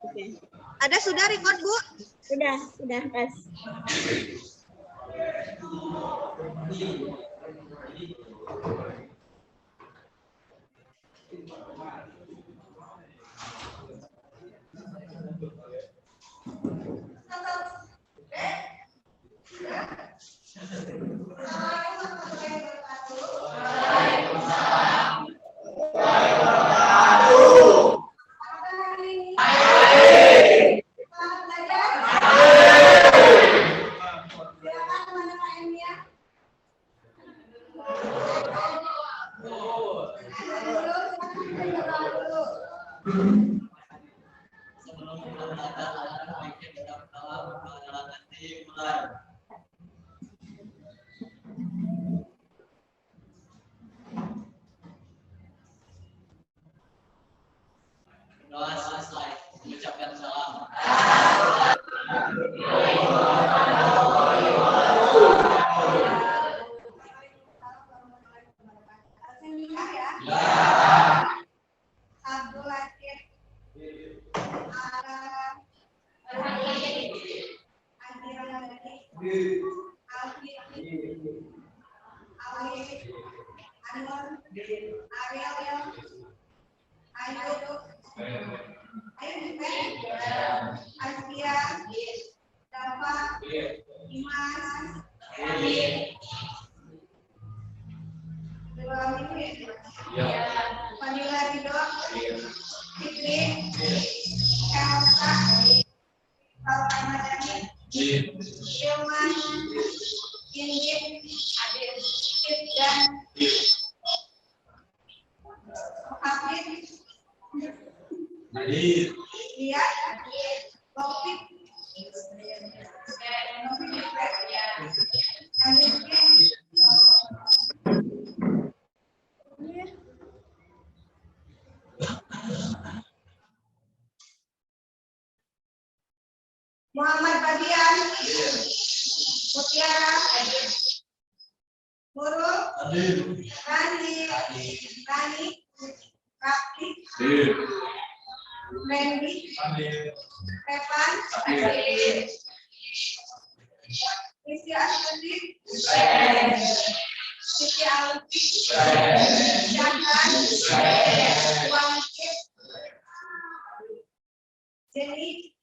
Oke. Ada sudah record, Bu? Sudah, Mas. Doa selesai. Mengucapkan salam. Abdul Latif. Fadila Ridho, Fikri, Elsa, Bapak Madani, Ilman, Indit, Ibdan, Hafid, Iya, Taufik, Muhammad Fadian, Mutiara, Nurul, Rani, Rakti, Randy, Evan, Isi Asmadi, Siti Alfi, Syahran, Wangkit, Jenny,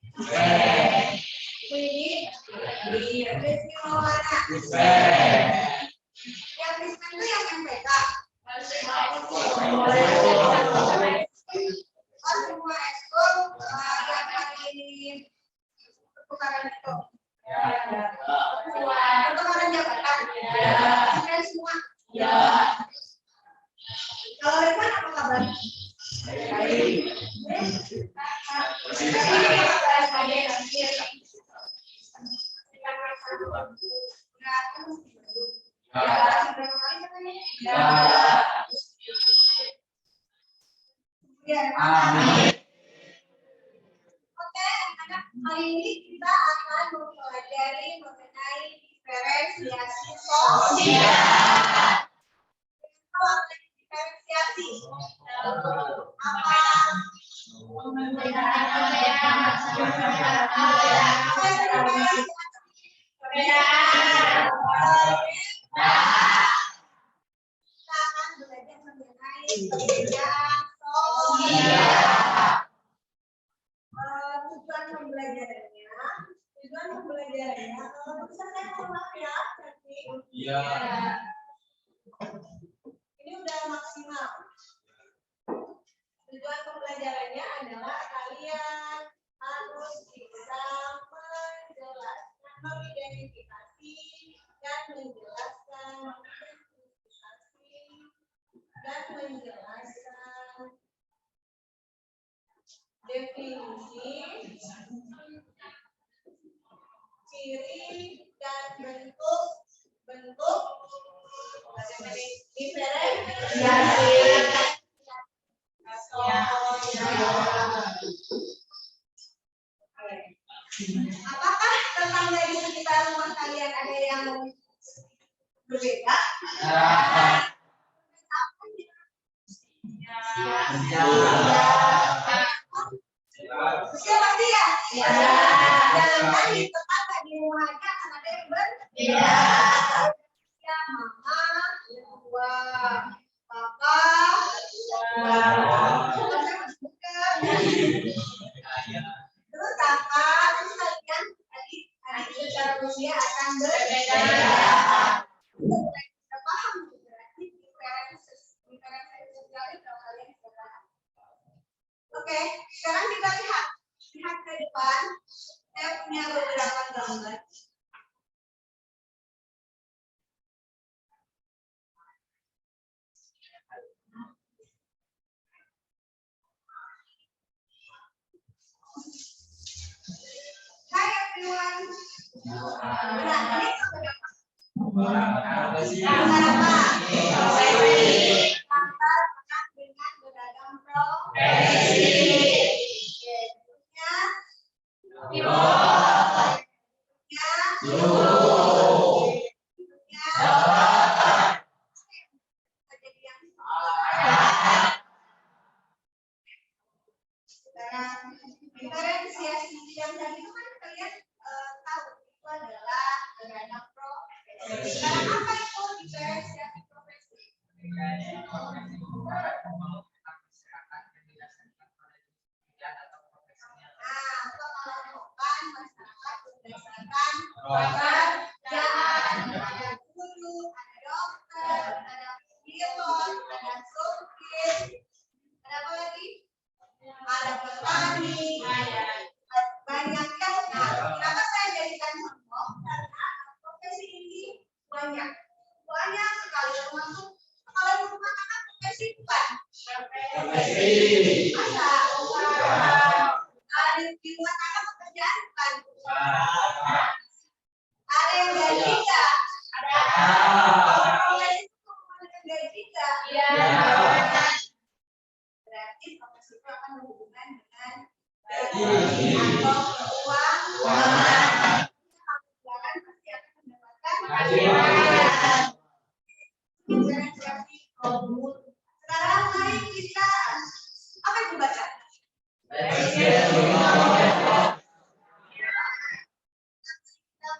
Winnie, Rizky Maulana. Yang Kristen itu yang MPK. Semua ekskul yang lagi pertukaran itu. Pertukaran jabatan. Dan semua. Kalau Rifan apa kabar? Oke, anak-anak, hari ini kita akan mempelajari mengenai diferensiasi sosial. Diferensiasi apa? Tujuan pembelajarannya kalau bisa saya tolak ya nanti. Iya. Ini udah maksimal. Tujuan pembelajarannya adalah kalian harus bisa menjelaskan, mengidentifikasi dan menjelaskan definisi, ciri dan bentuk diferensiasi. Apakah tetangga di sekitar rumah kalian ada yang berbeda? Siapa dia? Ya. Jangan di tempat di rumah aja kan ada yang berbeda. Ya mama, dua, papa, dua. Terus kakak, terus kalian adik secara usia akan berbeda. Kita paham berarti diferensi sosial itu kalian bisa paham. Oke, sekarang kita lihat ke depan. Saya punya beberapa gambar. Hai everyone. Nah, ini gambar apa? Gambar penak dengan beragam profesi. Diferensiasi yang tadi itu kan kalian tahu itu adalah beragam profesi. Sekarang apa itu diferensiasi profesi? Mengelompokkan masyarakat berdasarkan pekerjaan. Ada guru, ada dokter, ada pilot, ada sopir, ada apa lagi? Ada petani, banyak kan? Nah, kenapa saya jadikan contoh? Karena profesi ini banyak sekali termasuk kalau di rumah kan profesi bukan? Profesi. Ada di rumah tangga pekerjaan bukan? Ada yang gaji nggak? Ada. Profesi itu menggunakan gaji nggak? Iya. Berarti profesi itu akan berhubungan dengan gaji atau keuangan. Keuangan pasti akan mendapatkan gaji. Diferensiasi produk. Sekarang mari kita apa itu baca? Kita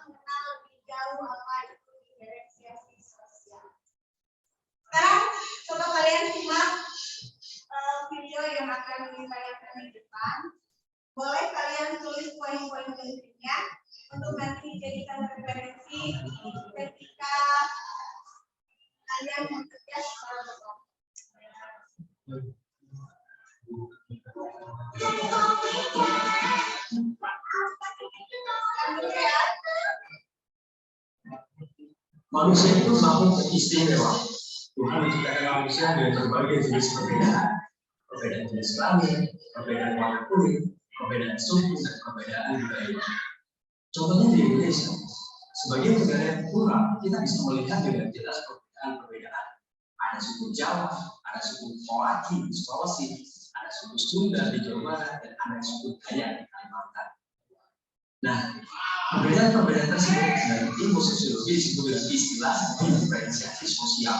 mengenal lebih jauh apa itu diferensiasi sosial. Sekarang coba kalian simak video yang akan ditayangkan di depan. Boleh kalian tulis poin-poin pentingnya untuk nanti dijadikan referensi ketika kalian bekerja secara bersama. Manusia itu makhluk istimewa. Tuhan menciptakan manusia dengan berbagai jenis perbedaan. Perbedaan jenis kelamin, perbedaan warna kulit, perbedaan suku, dan perbedaan budaya. Contohnya di Indonesia, sebagai negara yang plural, kita bisa melihat dengan jelas perbedaan. Ada suku Jawa, ada suku Polaki di Sulawesi, ada suku Sunda di Jawa Barat, dan ada suku Dayak di Kalimantan. Nah, perbedaan tersebut dalam ilmu sosiologi disebut dengan istilah diferensiasi sosial.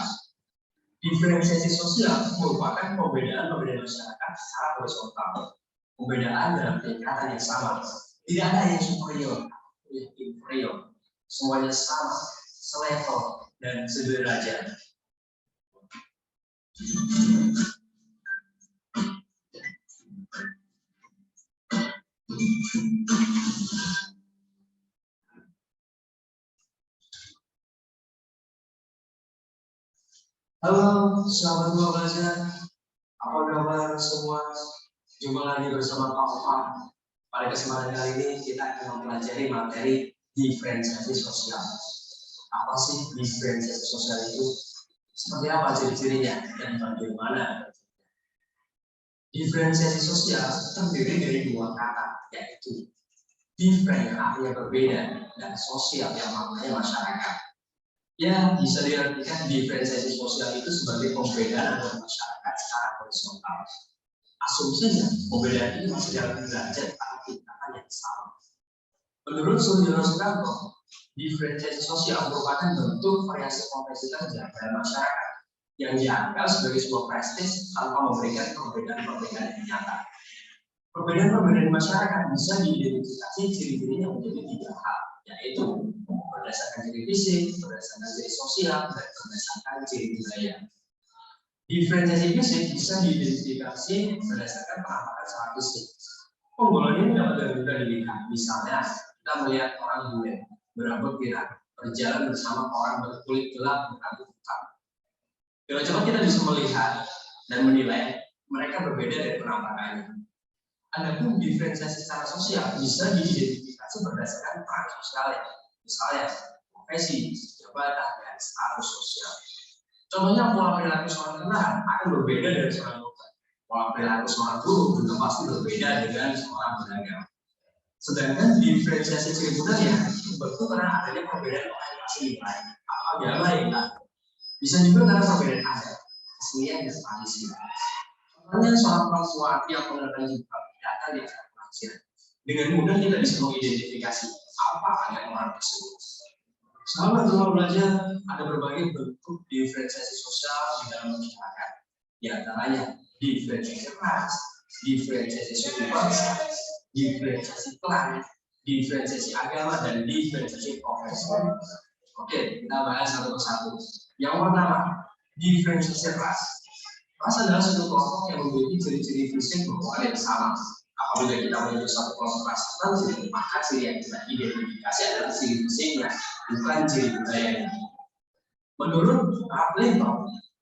Diferensiasi sosial merupakan perbedaan masyarakat secara horizontal. Perbedaan dalam tingkatan yang sama. Tidak ada yang superior atau yang inferior. Semuanya sama, selevel, dan sederajat. Halo, selamat belajar. Apa kabar semua? Jumpa lagi bersama Pak Opa. Pada kesempatan kali ini kita akan mempelajari materi diferensiasi sosial. Apa sih diferensiasi sosial itu? Seperti apa ciri-cirinya dan bagaimana? Diferensiasi sosial terdiri dari dua kata, yaitu different yang artinya berbeda dan sosial yang maknanya masyarakat. Ya, bisa diartikan diferensiasi sosial itu sebagai pembedaan antar masyarakat secara horizontal. Asumsinya, pembedaan ini masih dalam derajat atau tingkatan yang sama. Menurut Suryono Sukanto, diferensiasi sosial merupakan bentuk variasi profesi kerja pada masyarakat yang dianggap sebagai sebuah prestis tanpa memberikan perbedaan-perbedaan yang nyata. Perbedaan-perbedaan masyarakat bisa diidentifikasi ciri-cirinya menjadi 3 hal, yaitu berdasarkan ciri fisik, berdasarkan ciri sosial, dan berdasarkan ciri budaya. Diferensiasi fisik bisa diidentifikasi berdasarkan penampakan secara fisik. Unggulan ini dapat juga dilihat, misalnya kita melihat orang bule berambut pirang berjalan bersama orang berkulit gelap berambut hitam. Dengan cepat kita bisa melihat dan menilai mereka berbeda dari penampakannya. Adapun diferensiasi secara sosial bisa diidentifikasi berdasarkan peran sosialnya, misalnya profesi, jabatan, dan status sosial. Contohnya pola perilaku seorang tentara akan berbeda dari seorang dokter. Pola perilaku seorang guru juga pasti berbeda dengan seorang pedagang. Sedangkan diferensiasi ciri budaya tentu karena adanya perbedaan orientasi nilai atau agama yang lain. Bisa juga karena perbedaan adat, kesenian, dan tradisi. Contohnya seorang perempuan yang menggunakan jilbab datang di acara pengajian. Dengan mudah kita bisa mengidentifikasi apa agama orang tersebut. Selama dalam belajar ada berbagai bentuk diferensiasi sosial di dalam masyarakat. Di antaranya diferensiasi ras, diferensiasi suku bangsa, diferensiasi klan, diferensiasi agama, dan diferensiasi profesi. Oke, kita bahas satu persatu. Yang pertama, diferensiasi ras. Ras adalah suatu kelompok yang memiliki ciri-ciri fisik berwarna yang sama. Apabila kita menyebut satu kelompok ras tertentu, maka ciri yang kita identifikasi adalah ciri fisiknya, bukan ciri budayanya. Menurut Plato,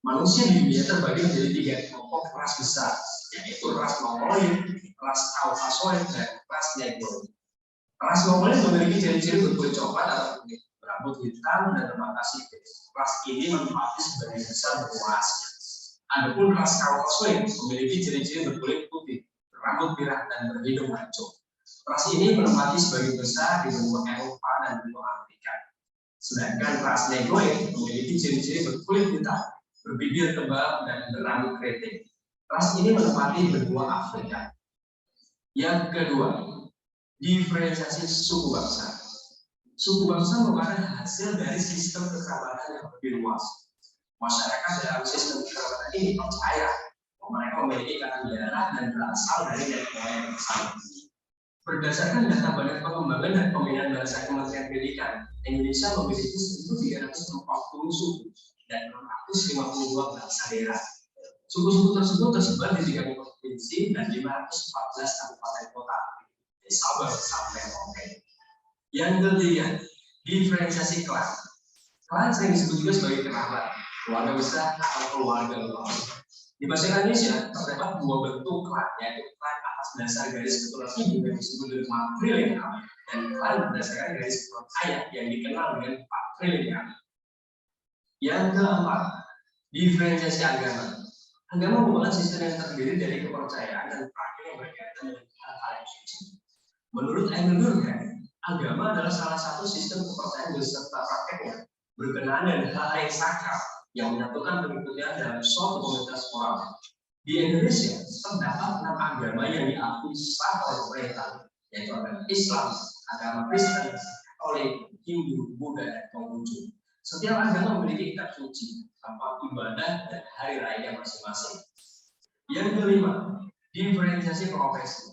manusia di dunia terbagi menjadi 3 kelompok ras besar, yaitu ras Mongoloid, ras Kaukasoid, dan ras Negroid. Ras Mongoloid memiliki ciri-ciri berkulit coklat atau kulit berambut hitam dan bermata sipit. Ras ini menempati sebagian besar benua Asia. Adapun ras Kaukasoid memiliki ciri-ciri berkulit putih, berambut pirang, dan berhidung mancung. Ras ini menempati sebagian besar di benua Eropa dan benua Afrika. Sedangkan ras Negroid memiliki ciri-ciri berkulit hitam, berbibir tebal, dan berambut keriting. Ras ini menempati benua Afrika. Yang kedua, diferensiasi suku bangsa. Suku bangsa merupakan hasil dari sistem kekerabatan yang lebih luas. Masyarakat dalam sistem kekerabatan ini percaya bahwa mereka memiliki ikatan darah dan berasal dari nenek moyang yang sama. Berdasarkan data Badan Pengembangan dan Pembinaan Bahasa Kementerian Pendidikan, Indonesia memiliki 1.340 suku dan 652 bahasa daerah. Suku-suku tersebut tersebar di 30 provinsi dan 514 kabupaten kota, dari Sabang sampai Merauke. Yang ketiga, diferensiasi klan. Klan sering disebut juga sebagai kerabat, keluarga besar, atau keluarga luas. Di bahasa Indonesia terdapat 2 bentuk klan, yaitu klan atas dasar garis keturunan ibu yang disebut dengan matrilineal, dan klan berdasarkan garis keturunan ayah yang dikenal dengan patrilineal. Yang keempat, diferensiasi agama. Agama merupakan sistem yang terdiri dari kepercayaan dan praktik yang berkaitan dengan hal-hal yang suci. Menurut Emil Durkheim, agama adalah salah satu sistem kepercayaan beserta prakteknya berkenaan dengan hal yang sakral yang menyatukan pengikutnya dalam suatu komunitas moral. Di Indonesia terdapat 6 agama yang diakui sah oleh pemerintah, yaitu agama Islam, agama Kristen, Katolik, Hindu, Buddha, dan Konghucu. Setiap agama memiliki kitab suci, tempat ibadah, dan hari raya masing-masing. Yang kelima, diferensiasi profesi.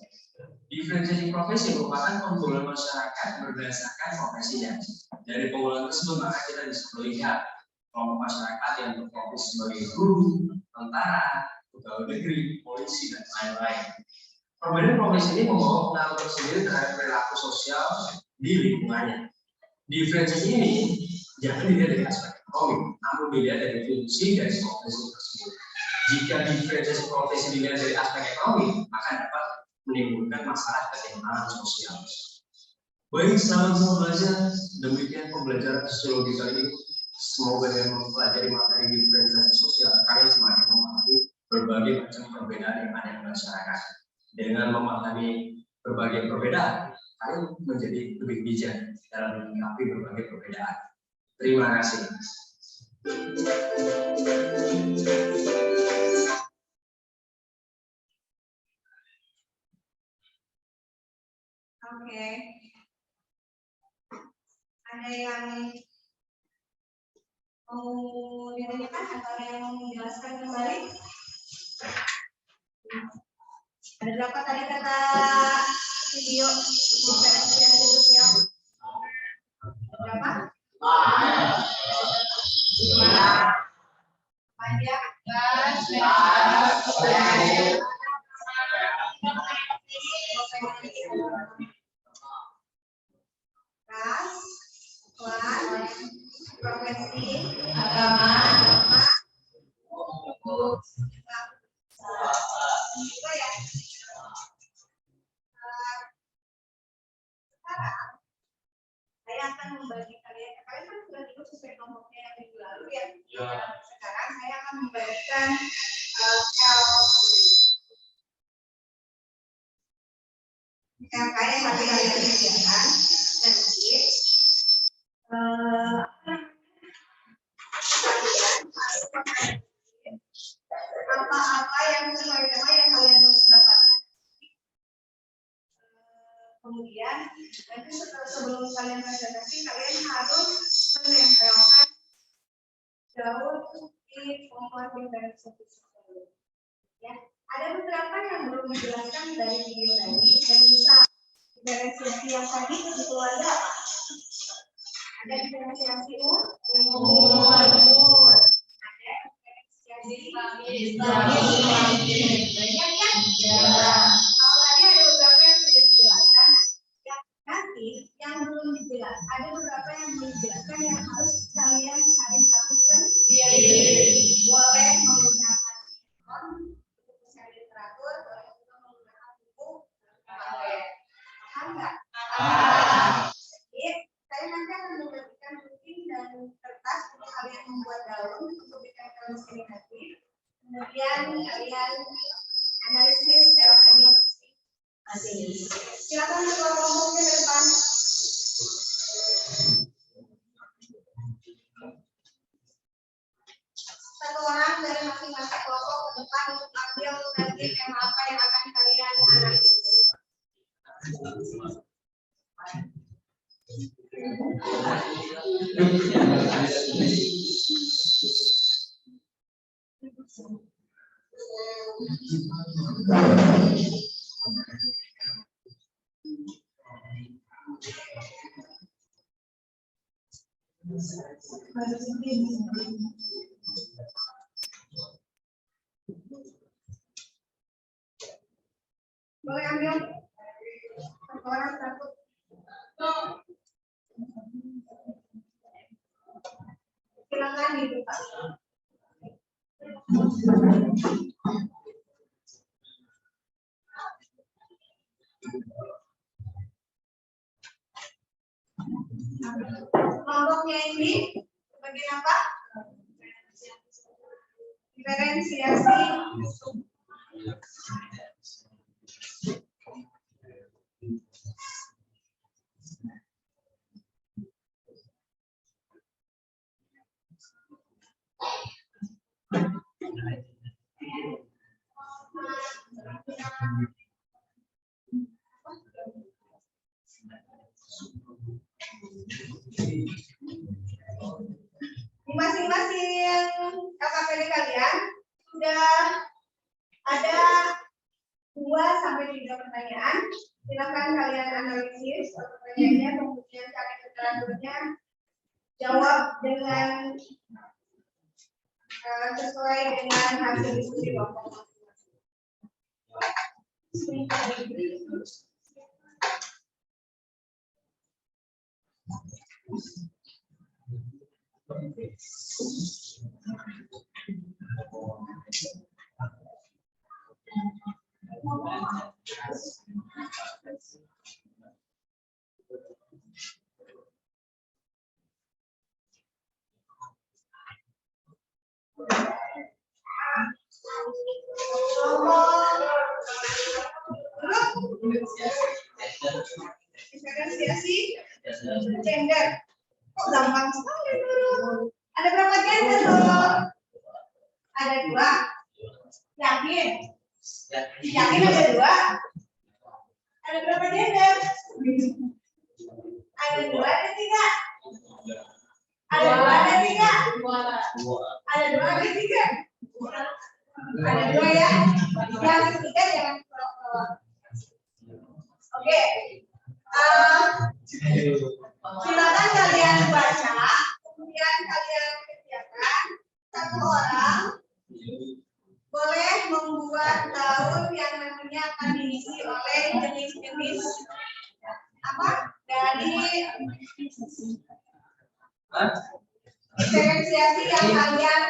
Diferensiasi profesi merupakan penggunaan masyarakat berdasarkan profesinya. Dari penggunaan tersebut maka kita bisa melihat kelompok masyarakat yang berprofesi sebagai guru, tentara, pegawai negeri, polisi, dan lain-lain. Perbedaan profesi ini membawa pengaruh tersendiri terhadap perilaku sosial di lingkungannya. Diferensiasi ini jangan dilihat dari aspek ekonomi, namun dilihat dari fungsi dari profesi tersebut. Jika diferensiasi profesi dilihat dari aspek ekonomi, akan dapat menimbulkan masalah ketimpangan sosial. Baik, sahabat belajar, demikian pembelajaran sosiologi kali ini. Semoga dengan mempelajari materi diferensiasi sosial, kalian semakin memahami berbagai macam perbedaan yang ada di masyarakat. Dengan memahami berbagai perbedaan, kalian menjadi lebih bijak dalam menyikapi berbagai perbedaan. Terima kasih. Oke. Ada yang mau ditanyakan atau ada yang mau menjelaskan kembali? Ada Ada berapa tadi kata video diferensiasi sosial? Berapa? Panjang, ras, kelas, profesi, agama, juga ya. Sekarang saya akan membagi kalian kan sudah ikut sesuai kelompoknya yang minggu lalu ya. Sekarang saya akan membagikan LK yang tadi kalian kerjakan nanti apa-apa yang sesuai tema yang kalian dapatkan. Kemudian nanti sebelum kalian presentasi kalian harus menempelkan daun di kompor diferensiasi ya. Ada beberapa yang belum dijelaskan dari video tadi dan bisa diferensiasi yang tadi di keluarga. Ada diferensiasi umur, ada diferensiasi banyak ya. Kalau tadi ada beberapa yang sudah dijelaskan, ya nanti yang belum dijelaskan ada beberapa yang belum dijelaskan yang harus kalian cari tahu sendiri. Boleh menggunakan literatur, boleh juga menggunakan buku. Paham nggak? Jadi saya nanti akan membagikan rutin dan kertas untuk kalian membuat daun untuk ditempel di sini nanti. Kemudian kalian analisis LK-nya masing-masing. Silakan ketua kelompoknya ke depan. Satu orang dari masing-masing kelompok ke depan untuk ambil nanti tema apa yang akan kalian analisis. Boleh ambil satu orang satu. Silakan dibuka. Kelompoknya ini bagian apa? Diferensiasi. Di masing-masing KKPD kalian sudah ada 2-3 pertanyaan. Silakan kalian analisis pertanyaannya, kemudian cari literaturnya, jawab dengan sesuai dengan hasil diskusi kelompok. Diferensiasi gender. Kok gampang sekali dulu. Ada berapa gender loh? Ada 2. Yakin? Yakin ada 2? Ada berapa gender? Ada 2, ada 3? Ada 2, ada 3? Ada 2, ada 3? Ada 2 ya? Yang ketiga jangan Oke. Silakan kalian baca, kemudian kalian kerjakan. Satu orang boleh membuat daun yang nantinya akan diisi oleh jenis-jenis apa dari diferensiasi yang kalian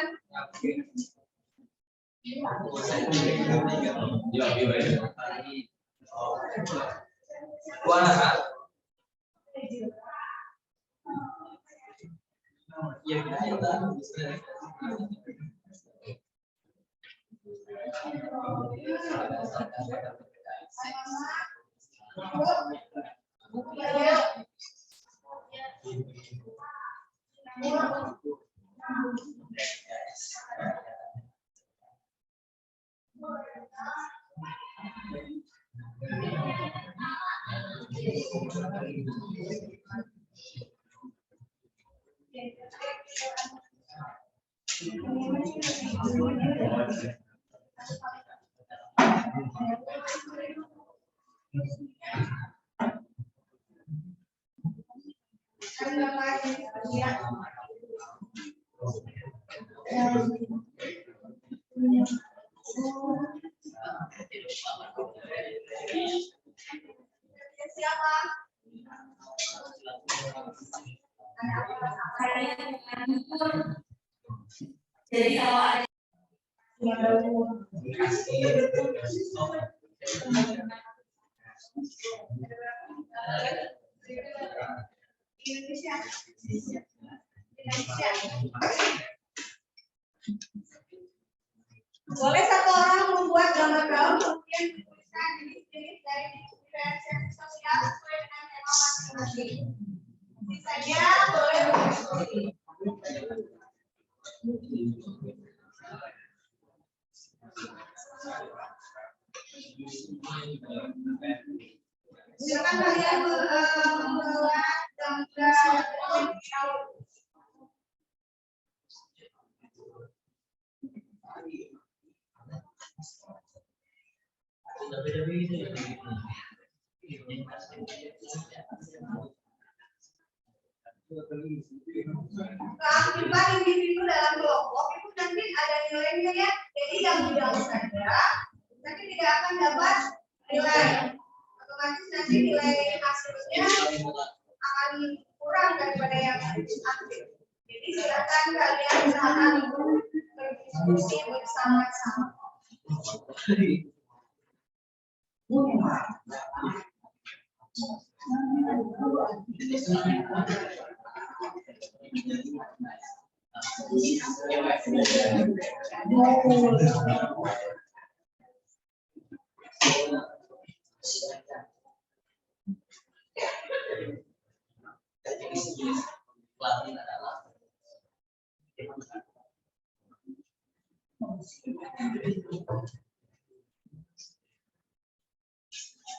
siapa? Jadi kalau ada boleh satu orang membuat gambar daun kemudian dituliskan jenis-jenis dari diferensiasi sosial sesuai dengan tema masing-masing. Sisanya boleh berdiskusi. Silakan kalian membuat gambar daun. Keaktifan individu dalam kelompok itu nanti ada nilainya ya. Jadi yang bidang saja nanti tidak akan dapat nilai. Otomatis nanti nilai hasilnya akan kurang daripada yang aktif. Jadi silakan kalian usahakan berdiskusi bersama-sama.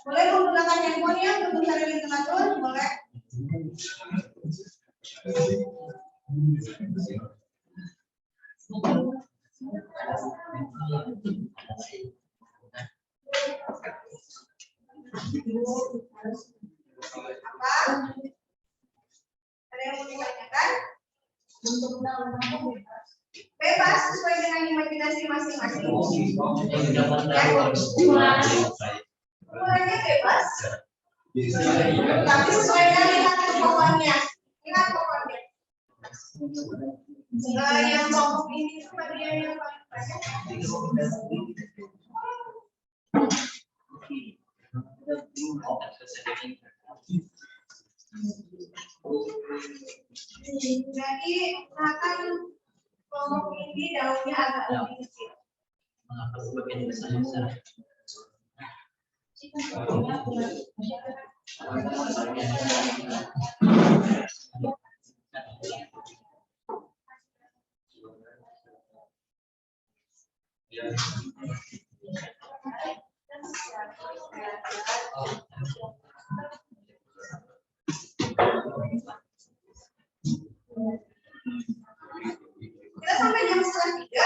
Boleh menggunakan handphone ya untuk mencari literatur, boleh. Apa? Ada yang mau ditanyakan? Bebas sesuai dengan imajinasi masing-masing. Mulainya bebas. Tapi sesuai dengan pokoknya. Ingat pokoknya. Yang kelompok ini itu bagian yang paling banyak. Jadi akan kelompok ini daunnya agak lebih kecil. Kita sampai jam 2:30.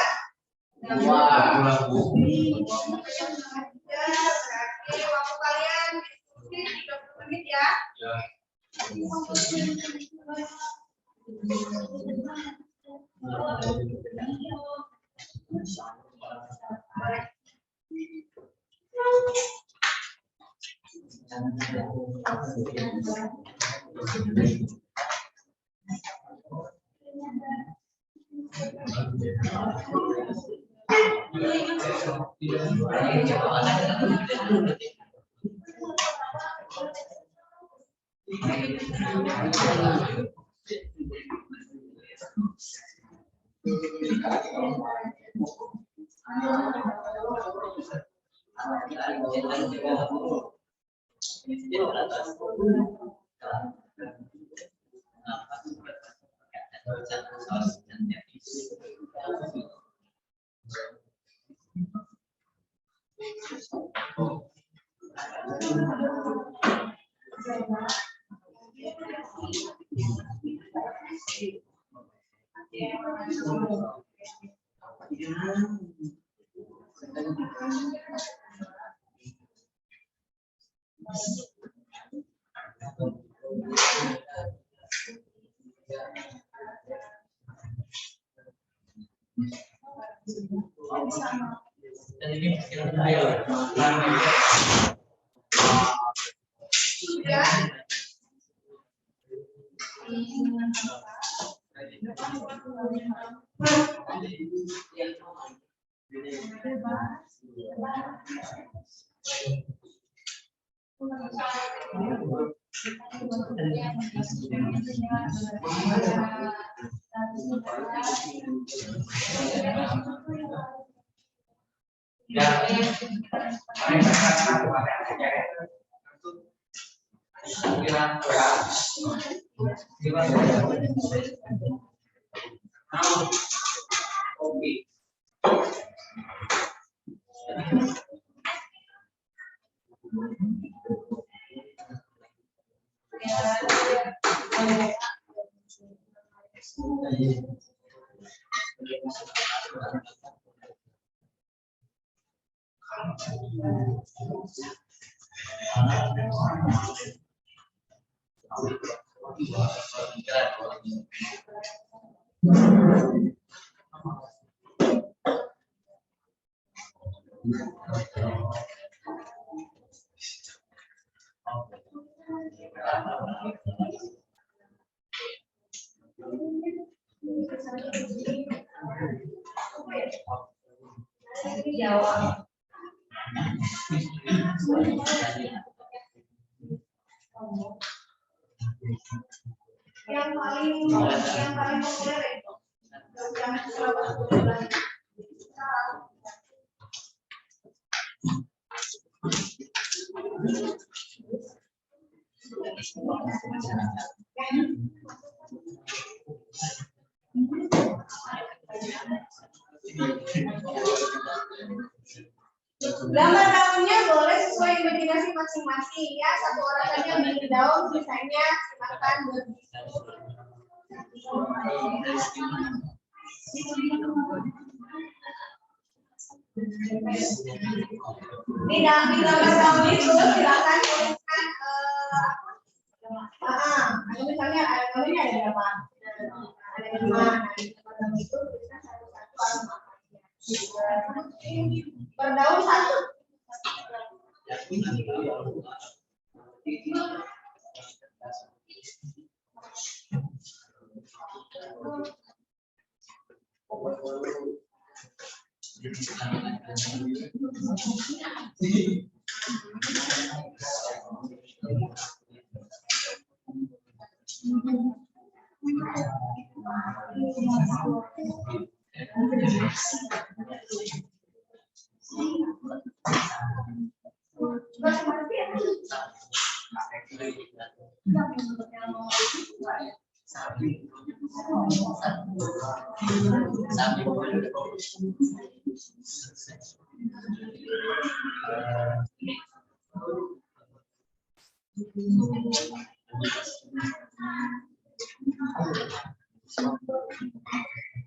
Yang paling populer itu. Gambar daunnya boleh sesuai imajinasi masing-masing ya. Satu orang saja yang bikin daun, sisanya silakan di gambar daun itu silakan tuliskan ada misalnya ada daunnya ada berapa? Ada 5. Nah, itu tuliskan satu-satu berdaun 1.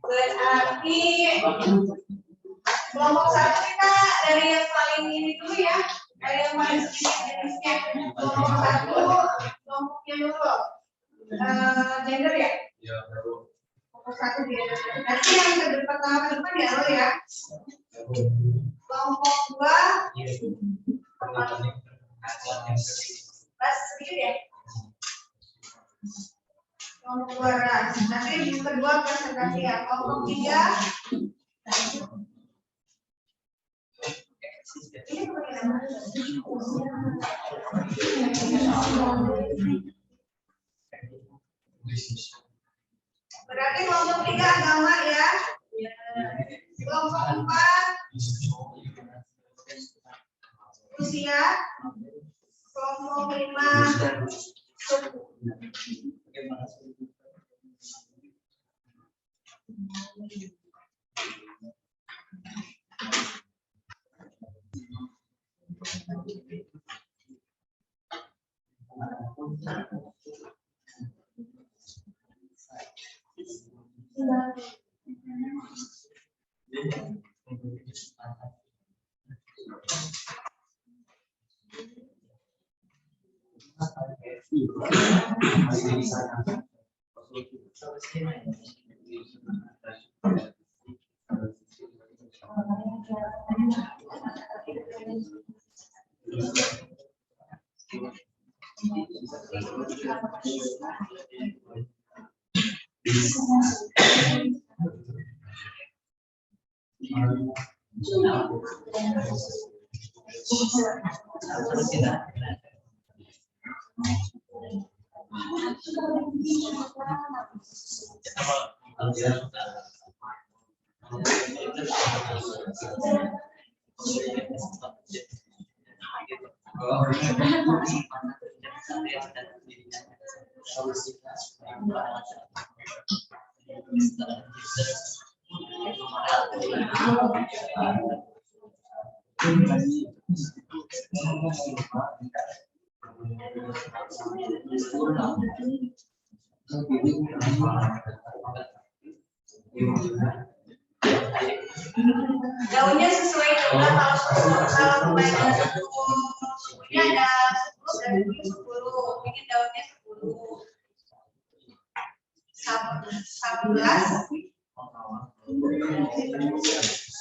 Berarti kelompok 1 kita dari yang paling ini dulu ya, dari yang paling jenisnya. Kelompok 1 kelompoknya dulu gender ya. Kelompok 1 gender. Nanti yang pertama ke depan ya lo ya. Kelompok 2 sedikit ya. Kelompok 12. Nanti kedua presentasi ya. Kelompok 3. Berarti kelompok 3 agama ya. Kelompok 4 usia. Kelompok 5 suku. Daunnya sesuai juga kalau kebaikan sukunya ada 10 dan 10, bikin daunnya 10. 11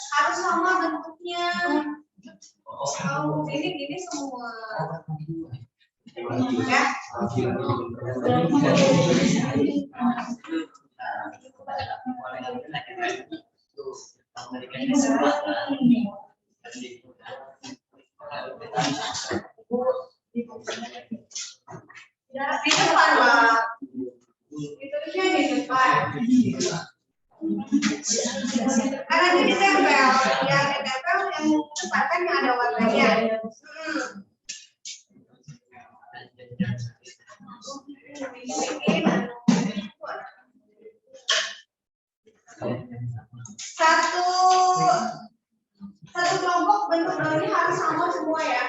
harus sama bentuknya. Ini semua. Ya. Di depan, Pak. Ditulisnya di depan. Karena ini ditempel, yang ditempel yang cepat kan yang ada warnanya. Satu kelompok bentuk daunnya harus sama semua ya.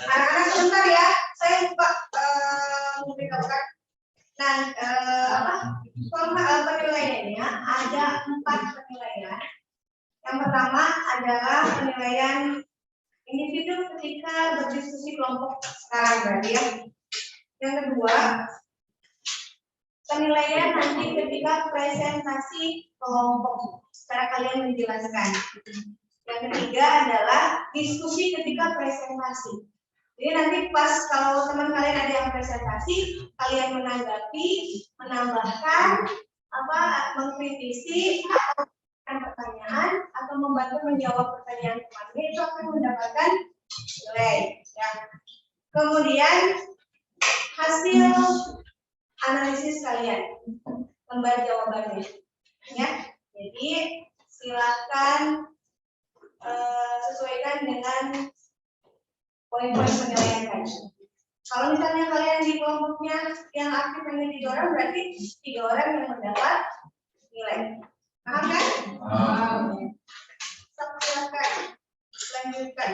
Anak-anak sebentar ya, saya lupa memberitahukan. Nah, penilaiannya ada 4 penilaian. Yang pertama adalah penilaian individu ketika berdiskusi kelompok sekarang berarti ya. Yang kedua, penilaian nanti ketika presentasi kelompok secara kalian menjelaskan. Yang ketiga adalah diskusi ketika presentasi. Jadi nanti pas kalau teman kalian ada yang presentasi, kalian menanggapi, menambahkan, mengkritisi, atau pertanyaan, atau membantu menjawab pertanyaan temannya, itu akan mendapatkan nilai. Ya. Kemudian hasil analisis kalian, lembar jawabannya. Ya. Jadi silakan sesuaikan dengan poin-poin penilaian tadi. Kalau misalnya kalian di kelompoknya yang aktif hanya 3 orang, berarti 3 orang yang mendapat nilai. Paham kan? Silakan lanjutkan.